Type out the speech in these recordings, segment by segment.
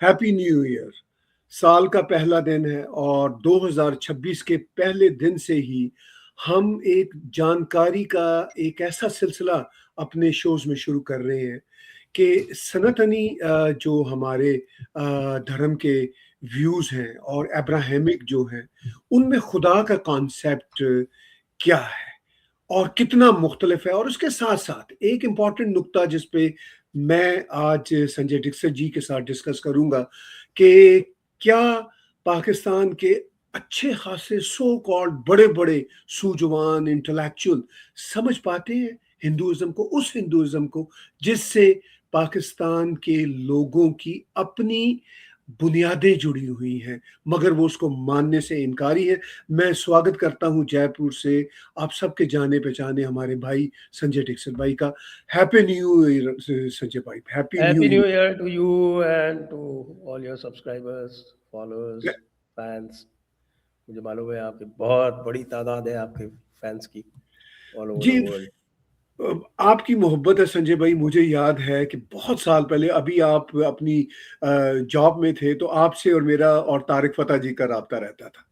Happy new year. साल का पहला दिन है और 2026 के पहले दिन से ही हम एक जानकारी का एक ऐसा सिलसिला अपने शोज़ में शुरू कर रहे हैं कि सनातनी जो हमारे धर्म के व्यूज़ हैं और अब्राहमिक जो हैं, उनमें खुदा का कॉन्सेप्ट क्या है और कितना मुख्तलिफ है। और उसके साथ-साथ एक इम्पॉर्टेंट नुक्ता जिस पे मैं आज संजय डिक्सर जी के साथ डिस्कस करूँगा कि क्या पाकिस्तान के अच्छे खासे सो कॉल्ड बड़े-बड़े सूझवान इंटेलेक्चुअल समझ पाते हैं हिंदुइज़्म को, उस हिंदुइज़्म को जिससे पाकिस्तान के लोगों की अपनी बुनियादें जुड़ी हुई हैं, मगर वो उसको मानने से इनकारी है। मैं स्वागत करता हूँ जयपुर से आप सबके जाने-पहचाने हमारे भाई संजय डिक्सर भाई का। हैप्पी न्यू ईयर संजय भाई, happy new Happy New year. Year to you and to all your subscribers, followers, fans. मुझे मालूम है आपकी बहुत बड़ी तादाद है आपके फैंस की ऑल ओवर द जी, वर्ल्ड। आपकी मोहब्बत है संजय भाई। मुझे याद है कि बहुत साल पहले अभी आप अपनी जॉब में थे तो आपसे और मेरा और तारिक फ़तह जी का राब्ता रहता था।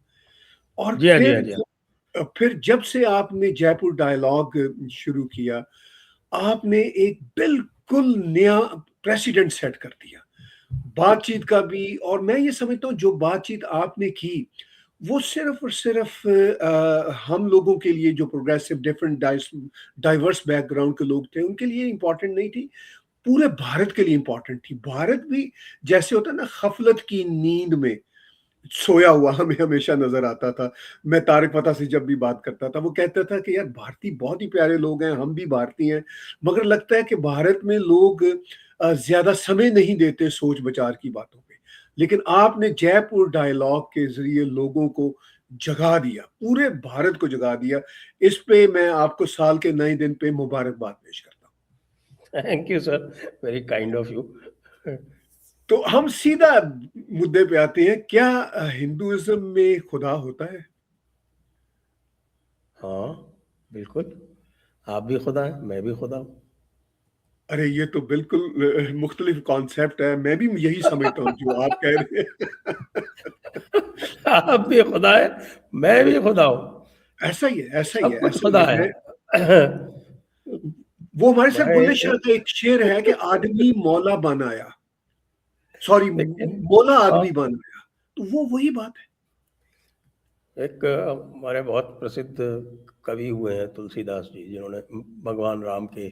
और जी हाँ, जी हाँ, जी हाँ। फिर जब से आपने जयपुर डायलॉग शुरू किया, आपने एक बिल्कुल नया प्रेसिडेंट सेट कर दिया। बातचीत का भी, और मैं ये समझता हूँ जो बातचीत आपने की, वो सिर्फ़ और सिर्फ़ हम लोगों के लिए जो प्रोग्रेसिव डिफरेंट डाइवर्स बैकग्राउंड के लोग थे, उनके लिए इम्पोर्टेंट नहीं थी, पूरे भारत के लिए इम्पोर्टेंट थी। भारत भी जैसे होता है ना ग़फ़लत की नींद में सोया हुआ हमें हमेशा नज़र आता था। मैं तारिक फ़तह से जब भी बात करता था, वो कहता था कि यार भारतीय बहुत ही प्यारे लोग हैं, हम भी भारतीय हैं, मगर लगता है कि भारत में लोग ज़्यादा समय नहीं देते सोच-विचार की बातों पे। लेकिन आपने जयपुर डायलॉग के ज़रिए लोगों को जगा दिया, पूरे भारत को जगा दिया। इस पे मैं आपको साल के नए दिन पे मुबारकबाद पेश करता हूँ। Thank you sir, very kind of you. तो हम सीधा मुद्दे पे आते हैं, क्या हिंदुइज़्म में खुदा होता है? हाँ, बिल्कुल। आप भी खुदा हैं, मैं भी खुदा हूँ। अरे ये तो बिल्कुल मुख्तलिफ कॉन्सेप्ट है। मैं भी यही समझता हूँ जो आप कह रहे हैं। आप भी खुदा हैं, मैं भी खुदा हूँ। ऐसा ही है, ऐसा ही सब है, कुछ ऐसा ही खुदा है। है। वो हमारे साथ मैं बुल्ले एक शाह का एक शेर है कि आदमी मौला बनाया, सॉरी लेकिन मौला हाँ, आदमी बनाया, तो वो वही बात है। एक हमारे बहुत प्रसिद्ध कवि हुए हैं तुलसीदास जी, जिन्होंने भगवान राम के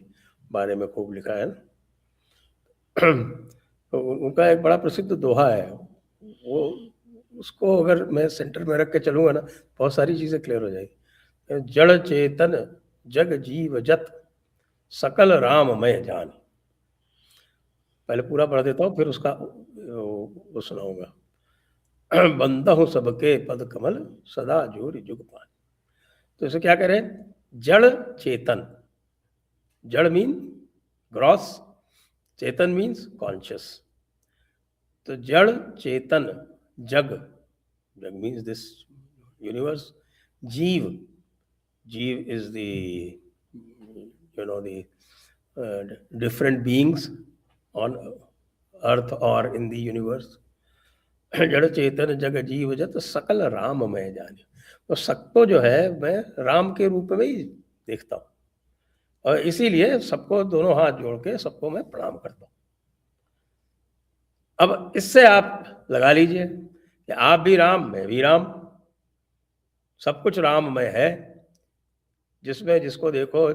बारे में खूब लिखा है। तो उनका एक बड़ा प्रसिद्ध दोहा है, वो उसको अगर मैं सेंटर में रख के चलूँगा ना, बहुत सारी चीज़ें क्लियर हो जाएगी। जड़ चेतन जग जीव जत सकल राममय जान। पहले पूरा पढ़ देता हूँ, फिर उसका वो सुनाऊंगा। बंदहु सबके पद कमल सदा जोरि जुग पान। तो इसे क्या कह रहे हैं? जड़ चेतन। जड़ मीन ग्रॉस, चेतन मीन्स कॉन्शियस। तो जड़ चेतन जग, जग मीन्स दिस यूनिवर्स, जीव, जीव is the the different beings on earth or in the universe. जड़ चेतन जग जीव जत सकल राममय जाने। तो सबको जो है मैं राम के रूप में ही देखता हूँ, और इसीलिए सबको दोनों हाथ जोड़ के सबको मैं प्रणाम करता हूँ। अब इससे आप लगा लीजिए कि आप भी राम, मैं भी राम, सब कुछ राममय है, जिसमें जिसको देखो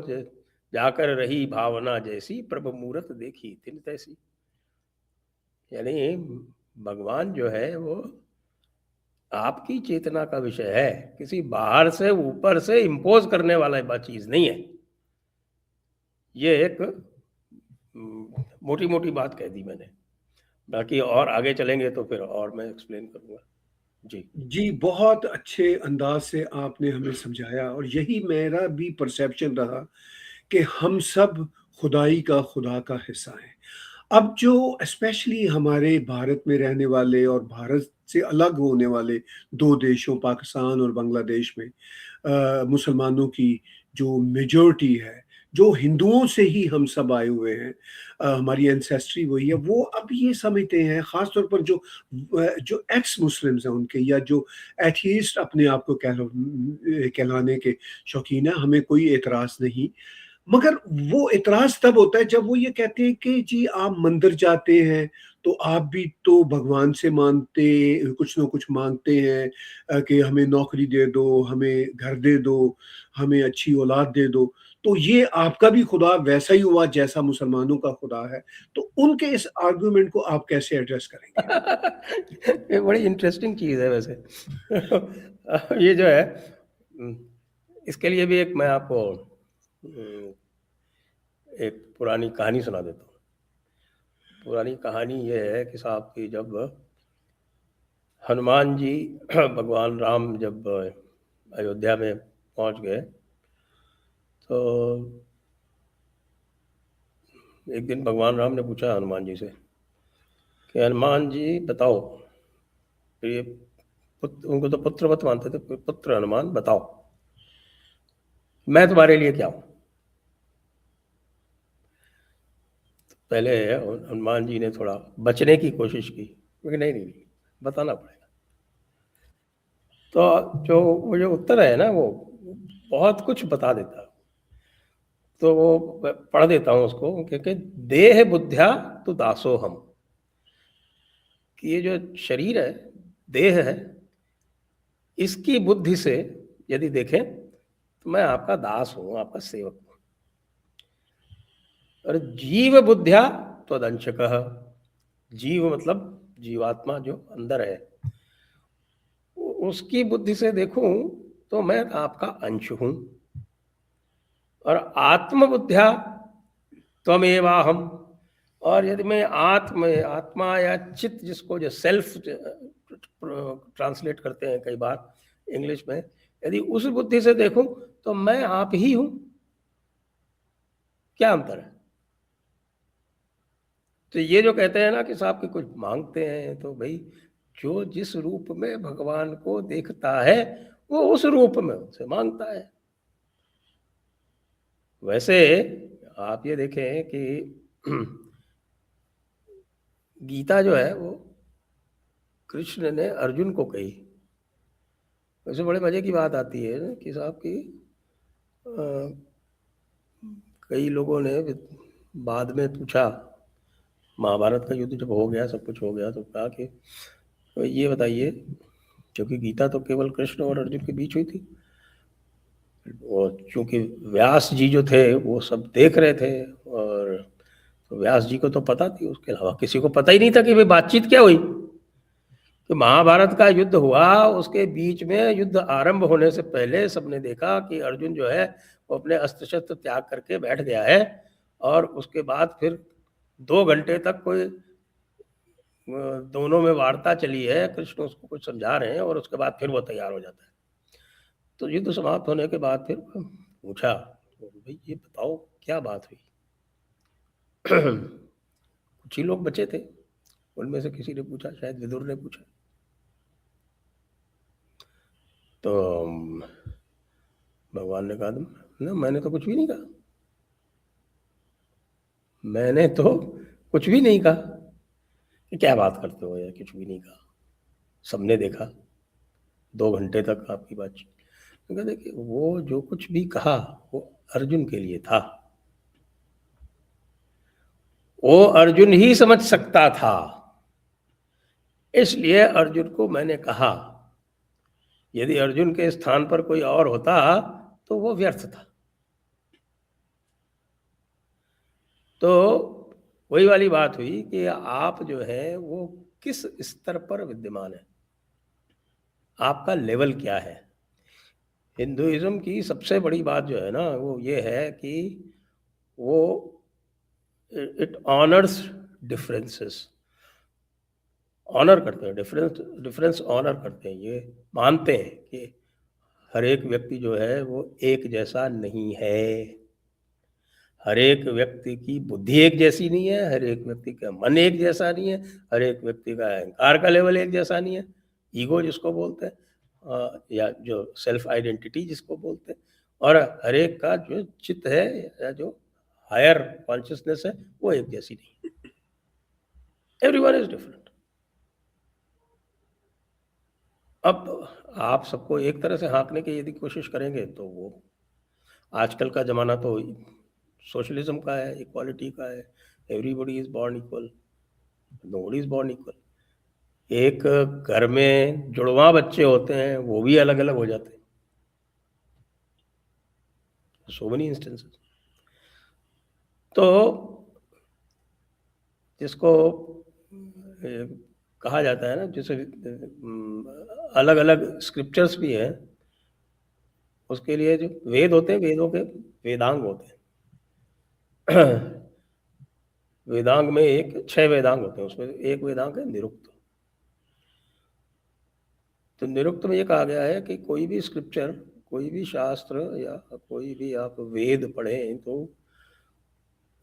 जाकर रही भावना जैसी, प्रभु मूरत देखी तिन तैसी। यानी भगवान जो है वो आपकी चेतना का विषय है, किसी बाहर से ऊपर से इम्पोज करने वाला चीज नहीं है। ये एक मोटी मोटी बात कह दी मैंने, बाकी और आगे चलेंगे तो फिर और मैं एक्सप्लेन करूंगा। जी, बहुत अच्छे अंदाज से आपने हमें समझाया और यही मेरा भी परसेप्शन रहा कि हम सब खुदाई का खुदा का हिस्सा हैं। अब जो स्पेशली हमारे भारत में रहने वाले और भारत से अलग होने वाले 2 देशों पाकिस्तान और बांग्लादेश में मुसलमानों की जो मेजॉरिटी है, जो हिंदुओं से ही हम सब आए हुए हैं, हमारी एंसेस्ट्री वही है, वो अब ये समझते हैं, ख़ास तौर पर जो एक्स मुस्लिम्स हैं उनके, या जो एथीस्ट अपने आप को कहलाने के शौकीन है, हमें कोई एतराज़ नहीं। मगर वो इतराज़ तब होता है जब वो ये कहते हैं कि जी आप मंदिर जाते हैं, तो आप भी तो भगवान से कुछ ना कुछ माँगते हैं, कि हमें नौकरी दे दो, हमें घर दे दो, हमें अच्छी औलाद दे दो। तो ये आपका भी खुदा वैसा ही हुआ जैसा मुसलमानों का खुदा है। तो उनके इस आर्गुमेंट को आप कैसे एड्रेस करेंगे? ये बड़ी इंटरेस्टिंग चीज़ है वैसे। ये जो है, इसके लिए भी एक मैं आपको एक पुरानी कहानी सुना देता हूँ। पुरानी कहानी ये है कि साहब कि जब हनुमान जी भगवान राम जब अयोध्या में पहुंच गए, तो एक दिन भगवान राम ने पूछा हनुमान जी से कि हनुमान जी बताओ, ये उनको तो पुत्रवत मानते थे, पुत्र हनुमान बताओ मैं तुम्हारे लिए क्या हूं। पहले हनुमान जी ने थोड़ा बचने की कोशिश की, क्योंकि नहीं बताना पड़ेगा। तो जो वो जो उत्तर है ना, वो बहुत कुछ बता देता है। तो वो पढ़ देता हूँ उसको, क्योंकि देह बुद्ध्या तो दासो हम, कि ये जो शरीर है, देह है, इसकी बुद्धि से यदि देखें तो मैं आपका दास हूँ, आपका सेवक हूँ। और जीव बुद्ध्या त्वदंशकः, जीव मतलब जीवात्मा जो अंदर है, उसकी बुद्धि से देखूं तो मैं आपका अंश हूं। और आत्मबुद्ध्या त्वमेवाहम, और यदि मैं आत्मा या चित्त, जिसको जो सेल्फ ट्रांसलेट करते हैं कई बार इंग्लिश में, यदि उस बुद्धि से देखूं तो मैं आप ही हूं। क्या अंतर है? तो ये जो कहते हैं ना कि साहब कि कुछ मांगते हैं, तो भाई जो जिस रूप में भगवान को देखता है वो उस रूप में उनसे मांगता है। वैसे आप ये देखें कि गीता जो है वो कृष्ण ने अर्जुन को कही। वैसे बड़े मजे की बात आती है ना कि साहब की कई लोगों ने बाद में पूछा, महाभारत का युद्ध जब हो गया, सब कुछ हो गया, तो कहा कि तो ये बताइए, क्योंकि गीता तो केवल कृष्ण और अर्जुन के बीच हुई थी, और चूंकि व्यास जी जो थे वो सब देख रहे थे, और तो व्यास जी को तो पता थी, उसके अलावा किसी को पता ही नहीं था कि भाई बातचीत क्या हुई। कि महाभारत का युद्ध हुआ, उसके बीच में युद्ध आरंभ होने से पहले सबने देखा कि अर्जुन जो है वो अपने अस्त्र शस्त्र त्याग करके बैठ गया है, और उसके बाद फिर 2 घंटे तक कोई दोनों में वार्ता चली है, कृष्ण उसको कुछ समझा रहे हैं, और उसके बाद फिर वो तैयार हो जाता है। तो युद्ध समाप्त होने के बाद फिर पूछा, तो भाई ये बताओ क्या बात हुई। कुछ ही लोग बचे थे, उनमें से किसी ने पूछा, शायद विदुर ने पूछा। तो भगवान ने कहा ना, मैंने तो कुछ भी नहीं कहा, मैंने तो कुछ भी नहीं कहा। कि क्या बात करते हो यार, कुछ भी नहीं कहा, सबने देखा 2 घंटे तक आपकी बातचीत। तो देखिए वो जो कुछ भी कहा वो अर्जुन के लिए था, वो अर्जुन ही समझ सकता था, इसलिए अर्जुन को मैंने कहा। यदि अर्जुन के स्थान पर कोई और होता तो वो व्यर्थ था। तो वही वाली बात हुई कि आप जो है वो किस स्तर पर विद्यमान है, आपका लेवल क्या है। हिंदुइज्म की सबसे बड़ी बात जो है ना वो ये है कि वो इट ऑनर्स डिफरेंसेस, ऑनर करते हैं, डिफरेंस ऑनर करते हैं। ये मानते हैं कि हर एक व्यक्ति जो है वो एक जैसा नहीं है, हर एक व्यक्ति की बुद्धि एक जैसी नहीं है, हर एक व्यक्ति का मन एक जैसा नहीं है, हर एक व्यक्ति का अहंकार का लेवल एक जैसा नहीं है, ईगो जिसको बोलते हैं, या जो सेल्फ आइडेंटिटी जिसको बोलते हैं, और हर एक का जो चित्त है या जो हायर कॉन्शियसनेस है वो एक जैसी नहीं, एवरीवन इज डिफरेंट। अब आप सबको एक तरह से हाँकने की यदि कोशिश करेंगे तो वो, आजकल का ज़माना तो सोशलिज्म का है, इक्वालिटी का है, everybody is born equal, nobody is born equal. एक घर में जुड़वा बच्चे होते हैं वो भी अलग अलग हो जाते हैं, सो मेनी इंस्टेंसेस। तो जिसको कहा जाता है ना, जैसे अलग अलग स्क्रिप्चर्स भी हैं, उसके लिए जो वेद होते हैं, वेदों के वेदांग होते हैं। वेदांग में 6 वेदांग होते हैं, उसमें एक वेदांग है निरुक्त। तो निरुक्त में ये कहा गया है कि कोई भी स्क्रिप्चर, कोई भी शास्त्र या कोई भी आप वेद पढ़ें तो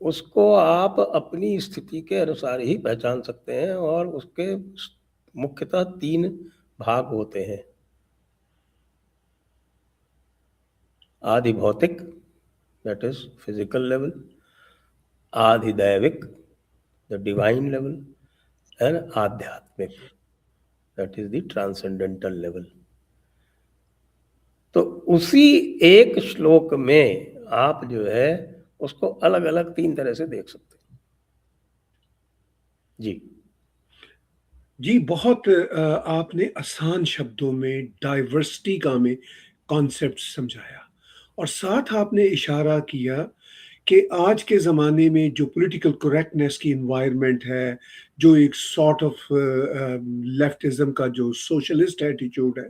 उसको आप अपनी स्थिति के अनुसार ही पहचान सकते हैं, और उसके मुख्यतः 3 भाग होते हैं। आदि भौतिक, दैट इज फिजिकल लेवल, आदि दैविक, द डिवाइन लेवल, एंड आध्यात्मिक, that is the transcendental level. तो उसी एक श्लोक में आप जो है उसको अलग अलग 3 तरह से देख सकते हैं। जी जी, बहुत आपने आसान शब्दों में डाइवर्सिटी का हमें कॉन्सेप्ट समझाया, और साथ आपने इशारा किया कि आज के ज़माने में जो पॉलिटिकल करेक्टनेस की एनवायरनमेंट है, जो एक सॉर्ट ऑफ लेफ्टिज्म का जो सोशलिस्ट एटीट्यूड है,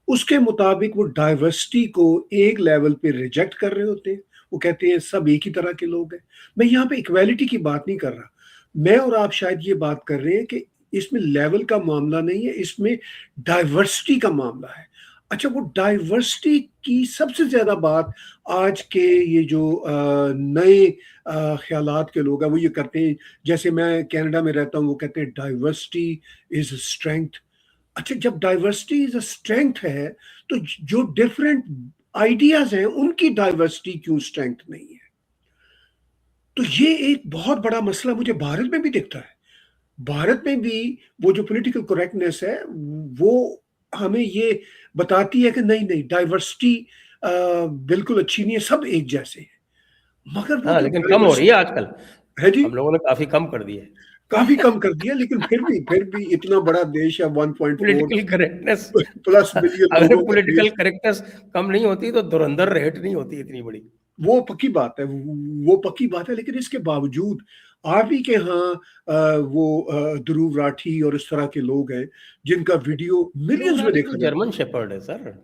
उसके मुताबिक वो डाइवर्सिटी को एक लेवल पे रिजेक्ट कर रहे होते हैं। वो कहते हैं सब एक ही तरह के लोग हैं। मैं यहाँ पे इक्वालिटी की बात नहीं कर रहा। मैं और आप शायद ये बात कर रहे हैं कि इसमें लेवल का मामला नहीं है, इसमें डाइवर्सिटी का मामला है। अच्छा, वो डाइवर्सिटी की सबसे ज़्यादा बात आज के ये जो नए ख़्यालात के लोग हैं, वो ये करते हैं, जैसे मैं कनाडा में रहता हूँ, वो कहते हैं डाइवर्सिटी इज़ स्ट्रेंथ। अच्छा, जब डाइवर्सिटी इज़ अ स्ट्रेंथ है, तो जो डिफरेंट आइडियाज़ हैं, उनकी डाइवर्सिटी क्यों स्ट्रेंथ नहीं है? तो ये एक बहुत बड़ा मसला मुझे भारत में भी दिखता है। भारत में भी वो जो पॉलिटिकल करेक्टनेस है, वो हमें ये बताती है कि नहीं-नहीं, डाइवर्सिटी बिल्कुल अच्छी नहीं है, सब एक जैसे हैं। मगर वो हाँ, जो लेकिन कम हो रही है डाइवर्सिटी आजकल। है जी, हम लोगों ने काफी कम कर दी है। काफ़ी कम कर दिया, लेकिन फिर भी इतना बड़ा देश है, 1.4 पॉलिटिकल करेक्टनेस, प्लस मिलियन अगर लोगों का पॉलिटिकल देश। करेक्टनेस कम नहीं होती तो धुरंधर रेट नहीं होती इतनी बड़ी। वो पक्की बात है, वो पक्की बात है, लेकिन इसके बावजूद आप ही के यहाँ वो ध्रुव राठी और इस तरह के लोग हैं, जिनका वीडियो ध्रुव मिलियंस में राठी तो देखा जाता जर्मन शेपर्ड है सर। है।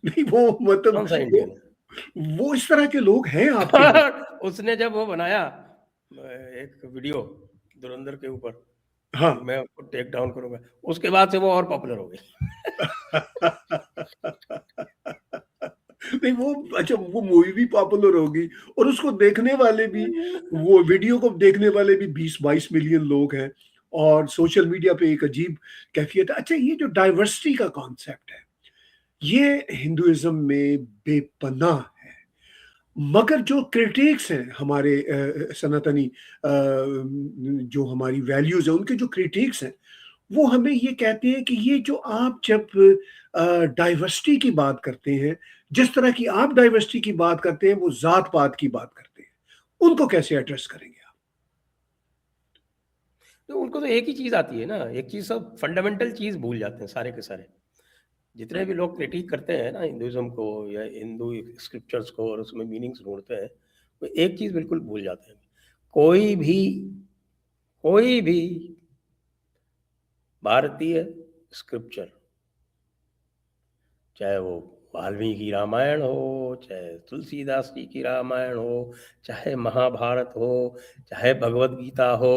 नहीं, वो मतलब कौन सा इंडियन है? वो इस तरह के लोग हैं आपके यहाँ। उसने जब वो बनाया एक वीडियो धुरंधर के ऊपर हाँ। कि मैं उसको टेक डाउन करूंगा, उसके बाद से वो और पॉपुलर हो गई। नहीं, वो अच्छा, वो मूवी भी पॉपुलर होगी, और उसको देखने वाले भी, वो वीडियो को देखने वाले भी 20-22 मिलियन लोग हैं, और सोशल मीडिया पे एक अजीब कैफियत है। अच्छा, ये जो डाइवर्सिटी का कॉन्सेप्ट है, ये हिंदुइज्म में बेपनाह है। मगर जो क्रिटिक्स हैं हमारे सनातनी जो हमारी वैल्यूज हैं, उनके जो क्रिटिक्स हैं, वो हमें ये कहते हैं कि ये जो आप जब डाइवर्सिटी की बात करते हैं, जिस तरह की आप डाइवर्सिटी की बात करते हैं, वो जात पात की बात करते हैं। उनको कैसे एड्रेस करेंगे आप? तो उनको तो एक ही चीज आती है ना, एक चीज, सब फंडामेंटल चीज भूल जाते हैं सारे के सारे। जितने भी लोग क्रिटिक करते हैं ना हिंदुइज्म को या हिंदू स्क्रिप्चर्स को और उसमें मीनिंग्स ढूंढते हैं, वो एक चीज बिल्कुल भूल जाते हैं। कोई भी कोई भी भारतीय स्क्रिप्चर, चाहे वो वाल्मीकि रामायण हो, चाहे तुलसीदास जी की रामायण हो, चाहे महाभारत हो, चाहे भगवत गीता हो,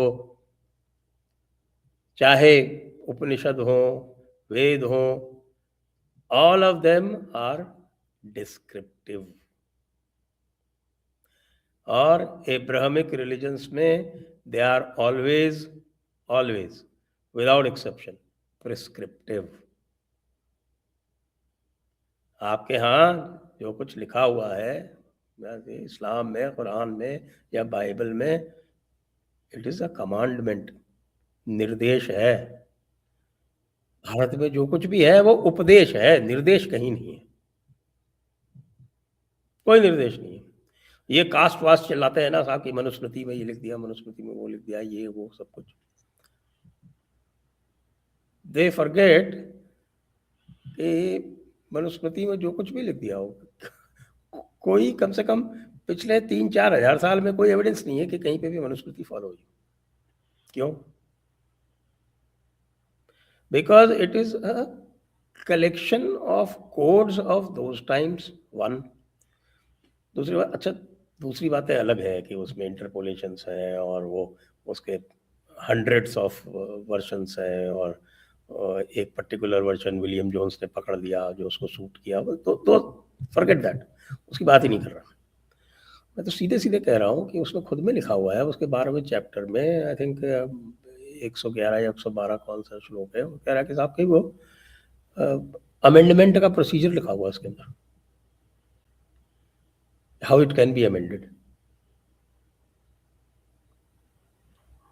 चाहे उपनिषद हो, वेद हो, all of them are descriptive। और एब्राहमिक रिलीजन्स में they are always always without exception prescriptive. आपके यहाँ जो कुछ लिखा हुआ है इस्लाम में, कुरान में या बाइबल में, इट इज अ कमांडमेंट, निर्देश है। भारत में जो कुछ भी है वो उपदेश है, निर्देश कहीं नहीं है, कोई निर्देश नहीं है। ये कास्ट वास्ट चलाते हैं ना साहब कि मनुस्मृति में ये लिख दिया, मनुस्मृति में वो लिख दिया, ये वो सब कुछ। दे फॉरगेट कि मनुस्मृति में जो कुछ भी लिख दिया हो, कोई कम से कम पिछले 3-4 हजार साल में कोई एविडेंस नहीं है कि कहीं पे भी मनुस्मृति फॉलो हुई। क्यों? Because it is a collection of codes of those times, one. दूसरी बात, अच्छा दूसरी बातें अलग है कि उसमें इंटरपोलेशंस हैं और वो उसके हंड्रेड्स ऑफ वर्जन्स हैं, और एक पर्टिकुलर वर्जन विलियम जोन्स ने पकड़ लिया जो उसको सूट किया, तो फॉरगेट दैट, उसकी बात ही नहीं कर रहा मैं। तो सीधे सीधे कह रहा हूँ कि उसमें खुद में लिखा हुआ है, उसके 12वें चैप्टर में आई थिंक 111 या 112 कौन सा श्लोक है, वो कह रहा है कि साहब कि वो अमेंडमेंट का प्रोसीजर लिखा हुआ है उसके अंदर, how it can be amended.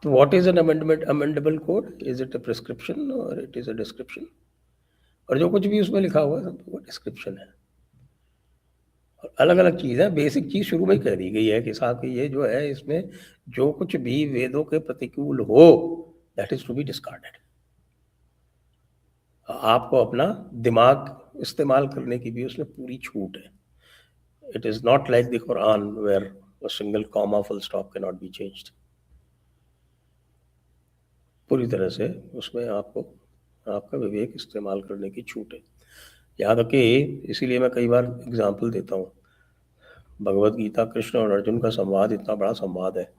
तो what is an amendment, amendable code? Is it a prescription और इट इज अ डिस्क्रिप्शन? और जो कुछ भी उसमें लिखा हुआ है वो डिस्क्रिप्शन है, और अलग अलग चीज़ है। बेसिक चीज़ शुरू में ही कह दी गई है कि साहब कि ये जो है इसमें जो कुछ भी वेदों के प्रतिकूल हो, that is to be discarded. आपको अपना दिमाग इस्तेमाल करने की भी उसमें पूरी छूट है। It is not like the Quran where a single comma full stop can not be changed. पूरी तरह से उसमें आपको आपका विवेक इस्तेमाल करने की छूट है। यहाँ तक कि इसीलिए मैं कई बार एग्जाम्पल देता हूँ, भगवत गीता कृष्ण और अर्जुन का संवाद इतना बड़ा संवाद है,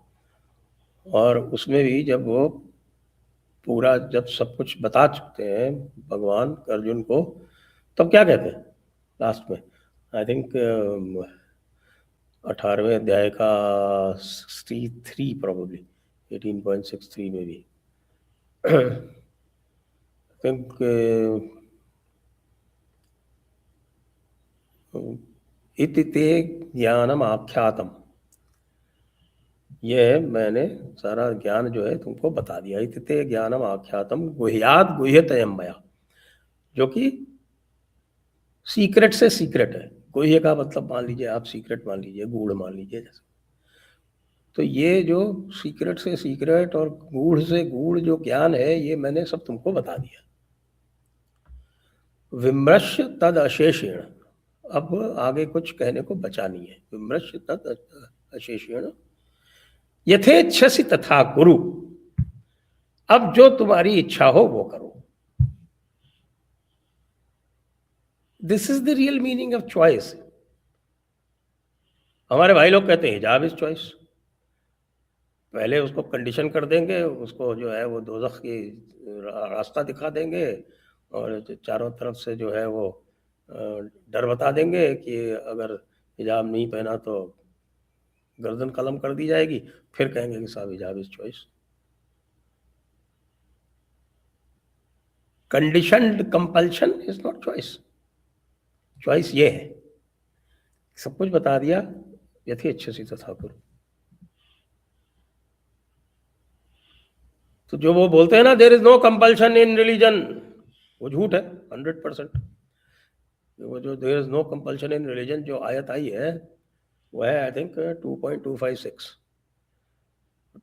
और उसमें भी जब वो पूरा जब सब कुछ बता चुकते हैं भगवान अर्जुन को, तब क्या कहते हैं लास्ट में? आई थिंक 18वें अध्याय का 63 प्रोबेबली 18.63 में भी थिंक इति ते ज्ञानम आख्यातम, ये मैंने सारा ज्ञान जो है तुमको बता दिया। इति ते ज्ञानम आख्यातम गुह्यात गुह्यतयम मया, जो कि सीक्रेट से सीक्रेट है। गुह्य का मतलब मान लीजिए आप सीक्रेट मान लीजिए, गूढ़ मान लीजिए जैसे। तो ये जो सीक्रेट से सीक्रेट और गूढ़ से गूढ़ जो ज्ञान है, ये मैंने सब तुमको बता दिया। विमृश्य तद अशेषेण, अब आगे कुछ कहने को बचा नहीं है। विमृश्य तद अशेषेण यथेच्छसि तथा गुरु, अब जो तुम्हारी इच्छा हो वो करो। This is the real meaning of choice. हमारे भाई लोग कहते हैं हिजाब इज चॉइस। पहले उसको कंडीशन कर देंगे, उसको जो है वो दोज़ख की रास्ता दिखा देंगे, और चारों तरफ से जो है वो डर बता देंगे कि अगर हिजाब नहीं पहना तो गर्दन कलम कर दी जाएगी। फिर कहेंगे कि साहब हिजाब is choice. Conditioned compulsion is not choice. Choice ये है, सब कुछ बता दिया, यथेच्छसि तथा कुरु। तो जो वो बोलते हैं ना there is no compulsion in religion, वो झूठ है 100%। वो जो there is no compulsion in religion जो आयत आई है वो है आई थिंक 2.256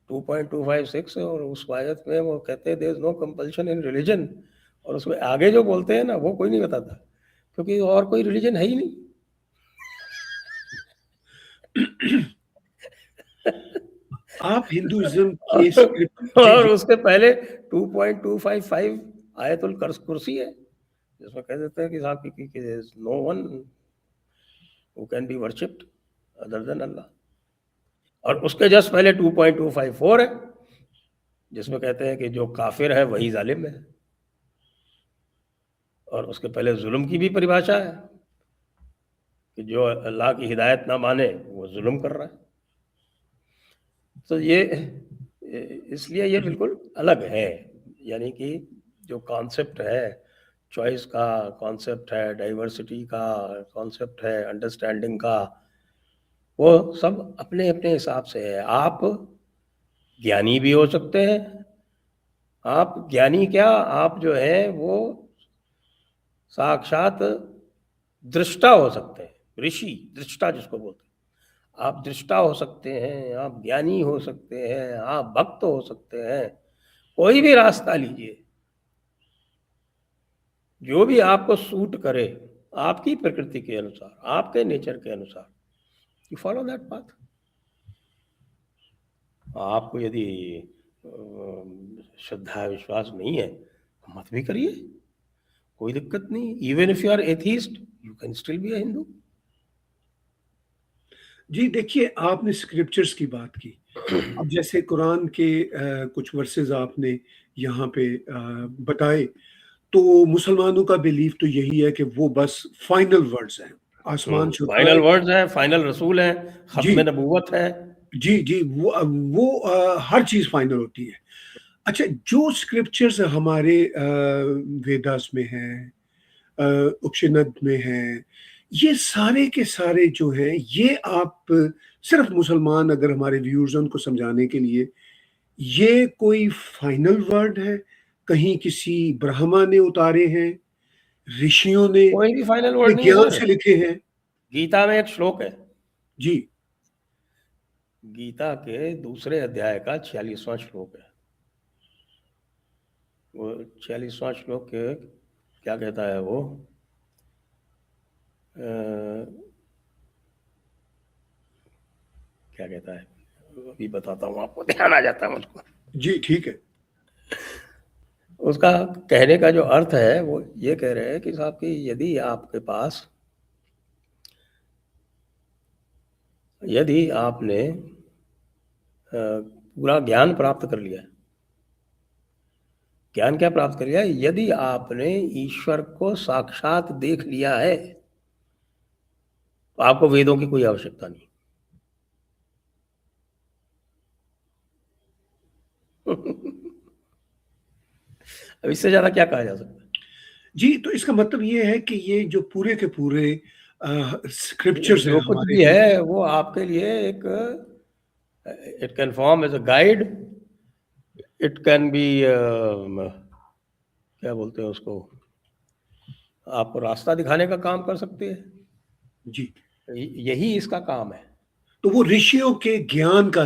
2.256, और उस आयत में वो कहते हैं there is no compulsion in religion, और उसमें आगे जो बोलते हैं ना वो कोई नहीं बताता, क्योंकि और कोई रिलीजन है ही नहीं। आप हिंदुइज्म के स्क्रिप्ट, जी और जी, उसके पहले 2.255 आयतुल कुर्सी है, जिसमें कह देते हैं कि साहब कि no one who can be worshipped other than Allah. और उसके जस्ट पहले 2.254 है, जिसमें कहते हैं कि जो काफिर है वही जालिम है। और उसके पहले जुल्म की भी परिभाषा है कि जो अल्लाह की हिदायत ना माने वो जुल्म कर रहा है। तो ये इसलिए ये बिल्कुल अलग है, यानी कि जो कॉन्सेप्ट है चॉइस का कॉन्सेप्ट है, डाइवर्सिटी का कॉन्सेप्ट है, अंडरस्टैंडिंग का, वो सब अपने अपने हिसाब से है। आप ज्ञानी भी हो सकते हैं, आप ज्ञानी क्या, आप जो है वो साक्षात दृष्टा हो सकते हैं, ऋषि दृष्टा जिसको बोलते हैं। आप दृष्टा हो सकते हैं, आप ज्ञानी हो सकते हैं, आप भक्त हो सकते हैं, कोई भी रास्ता लीजिए, जो भी आपको सूट करे, आपकी प्रकृति के अनुसार, आपके नेचर के अनुसार, यू फॉलो दैट पाथ। आपको यदि श्रद्धा विश्वास नहीं है तो मत भी करिए, कोई दिक्कत नहीं। Even if you are atheist you can still be a Hindu. जी, देखिए आपने स्क्रिप्चर्स की बात की। अब जैसे कुरान के कुछ वर्सेस आपने यहाँ पे बताए, तो मुसलमानों का बिलीफ तो यही है कि वो बस फाइनल वर्ड्स हैं। आसमान से उतरा फाइनल है। वर्ड्स है, फाइनल रसूल है, खत्म जी, नबूवत है। जी, जी, वो हर चीज़ फाइनल होती है। अच्छा, जो स्क्रिप्चर्स हमारे वेदास में हैं, उपनिषद में हैं, ये सारे के सारे जो हैं, ये आप सिर्फ़ मुसलमान अगर हमारे व्यूअर्स हैं उनको समझाने के लिए, ये कोई फाइनल वर्ड है? कहीं किसी ब्रह्मा ने उतारे हैं, ऋषियों ने कोई भी फाइनल अपने वर्ड नहीं है ज्ञान सर। से लिखे हैं? गीता में एक श्लोक है, जी, गीता के दूसरे अध्याय का 46वां श्लोक है। वो 46वां श्लोक क्या कहता है वो, क्या कहता है, अभी बताता हूँ आपको, ध्यान आ जाता है मुझको। जी, ठीक है। उसका कहने का जो अर्थ है वो ये कह रहे हैं कि साहब कि यदि आपके पास, यदि आपने पूरा ज्ञान प्राप्त कर लिया, ज्ञान क्या प्राप्त कर लिया, यदि आपने ईश्वर को साक्षात देख लिया है तो आपको वेदों की कोई आवश्यकता नहीं। अब इससे ज्यादा क्या कहा जा सकता जी, तो इसका मतलब ये है कि ये जो पूरे के पूरे है। स्क्रिप्चर्स हैं जो कुछ हमारे भी जो। है वो आपके लिए एक, it can form as a guide, it can be, क्या बोलते हैं उसको, आपको रास्ता दिखाने का काम कर सकते हैं। जी, यही इसका काम है। तो वो ऋषियों के ज्ञान का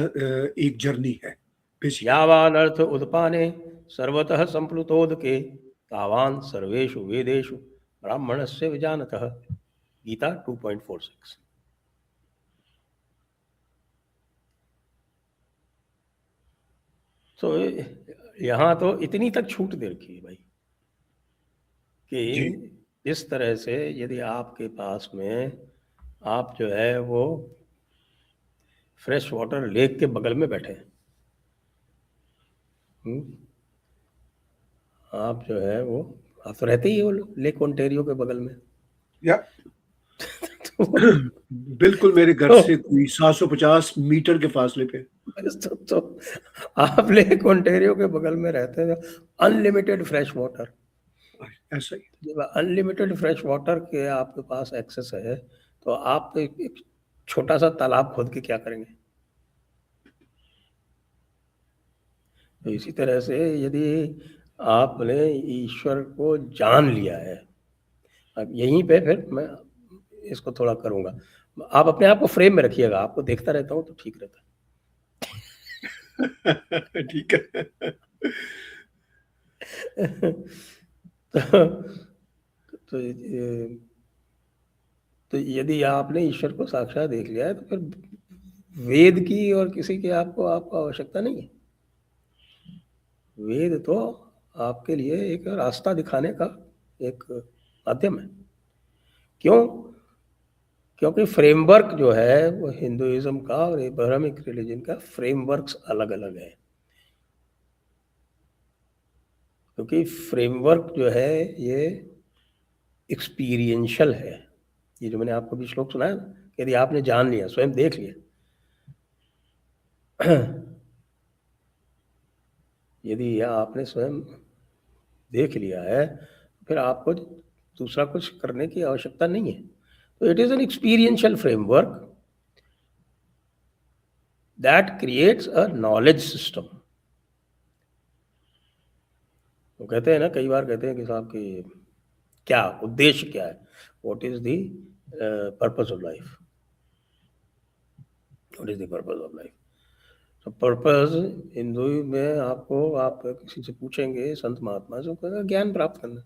एक जर्नी है बेसिकली। यावान अर्थ उदपाने सर्वतः संप्लुतोदके तावान सर्वेषु वेदेषु ब्राह्मणस्य विजानतः। गीता 2.46। तो यहाँ तो इतनी तक छूट दे रखी है भाई जी, कि इस तरह से यदि आपके पास में, आप जो है वो फ्रेश वाटर लेक के बगल में बैठे हैं, आप जो है वो, आप तो रहते ही हो लेक ओंटेरियो के बगल में। या तो, बिल्कुल मेरे घर तो, से कोई 750 मीटर के फासले पे। तो आप लेक ओंटेरियो के बगल में रहते हैं, अनलिमिटेड फ्रेश वाटर। ऐसा ही। जब अनलिमिटेड फ्रेश वाटर के आपके पास एक्सेस है तो आप एक छोटा सा तालाब खोद के क्या करेंगे। तो इसी तरह से यदि आपने ईश्वर को जान लिया है, अब यहीं पे फिर मैं इसको थोड़ा करूँगा, आप अपने आप को फ्रेम में रखिएगा, आपको देखता रहता हूँ तो ठीक रहता ठीक है। है। तो यदि आपने ईश्वर को साक्षात देख लिया है तो फिर वेद की और किसी की आपको आपको आवश्यकता नहीं है। वेद तो आपके लिए एक रास्ता दिखाने का एक माध्यम है। क्यों? क्योंकि फ्रेमवर्क जो है वो हिंदुइज्म का और एब्राहमिक रिलीजन का फ्रेमवर्क्स अलग अलग है। क्योंकि फ्रेमवर्क जो है ये एक्सपीरियंशियल है। ये जो मैंने आपको भी श्लोक सुनाया ना, यदि आपने जान लिया, स्वयं देख लिया, यदि यह आपने स्वयं देख लिया है, फिर आपको दूसरा कुछ करने की आवश्यकता नहीं है। तो it is an experiential framework that creates a knowledge system. वो कहते हैं ना, कई बार कहते हैं कि साहब कि क्या उद्देश्य क्या है, what is the purpose of life, what is the purpose of life. तो पर्पस हिंदू में आपको, आप किसी से पूछेंगे संत महात्मा से, कहेगा ज्ञान प्राप्त करना।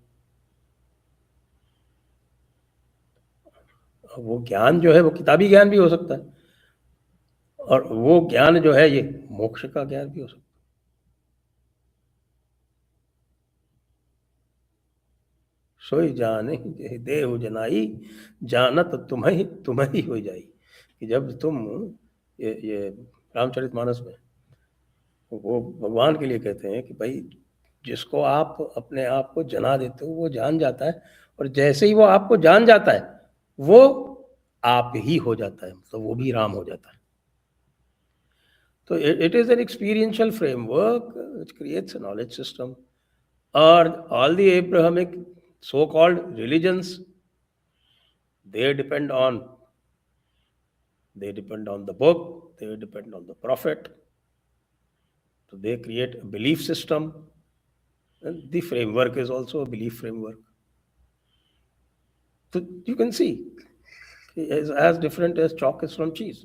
वो ज्ञान जो है वो किताबी ज्ञान भी हो सकता है, और वो ज्ञान जो है ये मोक्ष का ज्ञान भी हो सकता है। सोई जाने देहु जनाई, जानत तुम्हें तुम्हें हो जाई। कि जब तुम ये रामचरितमानस में वो भगवान के लिए कहते हैं कि भाई जिसको आप अपने आप को जना देते हो वो जान जाता है, और जैसे ही वो आपको जान जाता है वो आप ही हो जाता है, मतलब वो भी राम हो जाता है। तो it is an experiential framework which creates a knowledge system. और all the Abrahamic so called religions, they depend on the book, they depend on the prophet. So they create a belief system, and the framework is also a belief framework. So you can see it's as different as chalk is from cheese.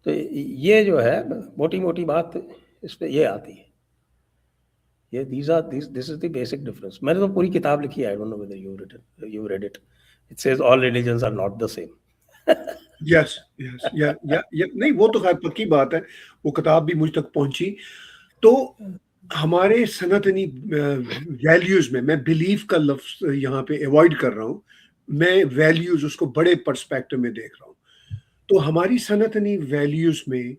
तो ये जो है मोटी मोटी बात इस पे ये आती है, ये this is the basic difference. मैंने तो पूरी किताब लिखी है, I don't know whether you read it. It says all religions are not the same. Yes yes या नहीं, वो तो खैर पक्की बात है, वो किताब भी मुझ तक पहुंची। तो हमारे सनातनी वैल्यूज में, मैं बिलीफ का लफ्ज यहाँ पे अवॉइड कर रहा हूँ, मैं वैल्यूज उसको बड़े पर्सपेक्टिव में देख रहा हूँ। तो हमारी सनातनी वैल्यूज में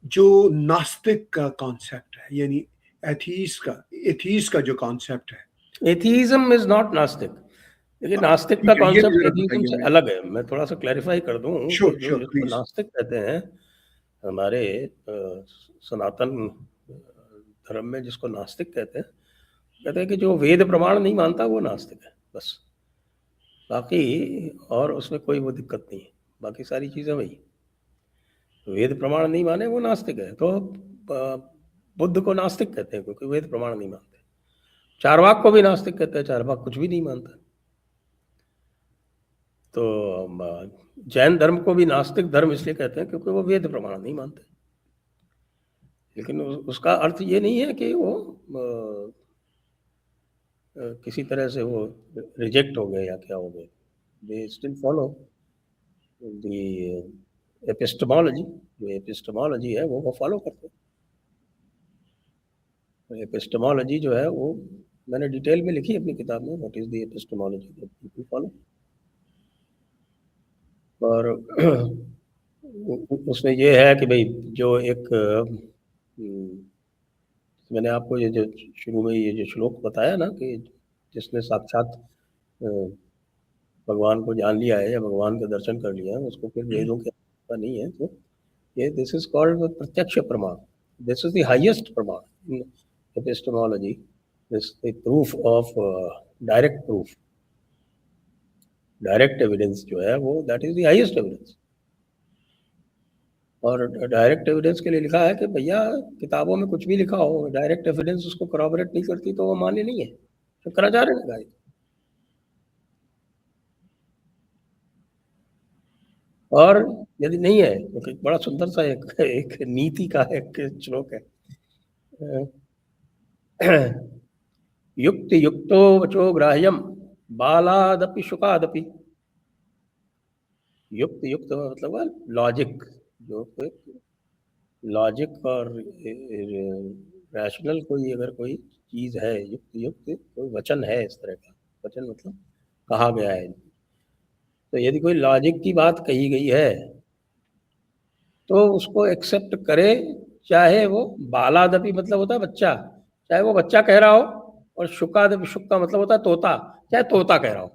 जो नास्तिक का कॉन्सेप्ट है, यानी एथीस का जो कॉन्सेप्ट है, एथीज्म इज नॉट नास्तिक। देखिए नास्तिक का ठीक है, ये भी कॉन्सेप्ट जरा एथीज्म बताइए से मुझे। अलग है। मैं थोड़ा सा क्लैरिफाई कर दूं कि जो श्योर जिसको प्लीज। नास्तिक कहते हैं हमारे सनातन धर्म में, जिसको नास्तिक कहते हैं कि जो वेद प्रमाण नहीं मानता वो नास्तिक है, बस। बाकी और उसमें कोई वो दिक्कत नहीं है, बाकी सारी चीज़ें वही। वेद प्रमाण नहीं माने वो नास्तिक है। तो बुद्ध को नास्तिक कहते हैं क्योंकि वेद प्रमाण नहीं मानते। चारवाक को भी नास्तिक कहते हैं, चारवाक कुछ भी नहीं मानता। तो जैन धर्म को भी नास्तिक धर्म इसलिए कहते हैं क्योंकि वो वेद प्रमाण नहीं मानते। लेकिन उसका अर्थ ये नहीं है कि वो किसी तरह से वो रिजेक्ट हो गए या क्या हो गए। They still follow the epistemology. जो एपिस्टेमोलॉजी है वो फॉलो करते हैं। एपिस्टेमोलॉजी जो है वो मैंने डिटेल में लिखी अपनी किताब में, what is the epistemology that people follow. और उसमें ये है कि भाई जो एक मैंने आपको ये जो शुरू में ये जो श्लोक बताया ना कि जिसने साक्षात भगवान को जान लिया है या भगवान का दर्शन कर लिया है उसको फिर वेदों की आवश्यकता नहीं है। तो ये दिस इज कॉल्ड प्रत्यक्ष प्रमाण। This is the highest pramana in epistemology. This the proof of direct proof, direct evidence जो है वो that is the highest evidence. और डायरेक्ट एविडेंस के लिए लिखा है कि भैया किताबों में कुछ भी लिखा हो, डायरेक्ट एविडेंस उसको करॉबरेट नहीं करती तो वो मान्य नहीं है। शंकराचार्य ने कहा। और यदि नहीं है तो एक बड़ा सुंदर सा एक नीति का एक श्लोक है, युक्ति युक्तो वचो ग्राह्यम बालादपि शुकादपि। युक्त युक्त मतलब लॉजिक, जो लॉजिक और रैशनल कोई अगर कोई चीज है, युक्त युक्त कोई वचन है, इस तरह का वचन मतलब कहा गया है। तो यदि कोई लॉजिक की बात कही गई है तो उसको एक्सेप्ट करे, चाहे वो बालादपि मतलब होता है बच्चा, चाहे वो बच्चा कह रहा हो, और शुकादपि, शुक का मतलब होता है तोता, चाहे तोता कह रहा हो।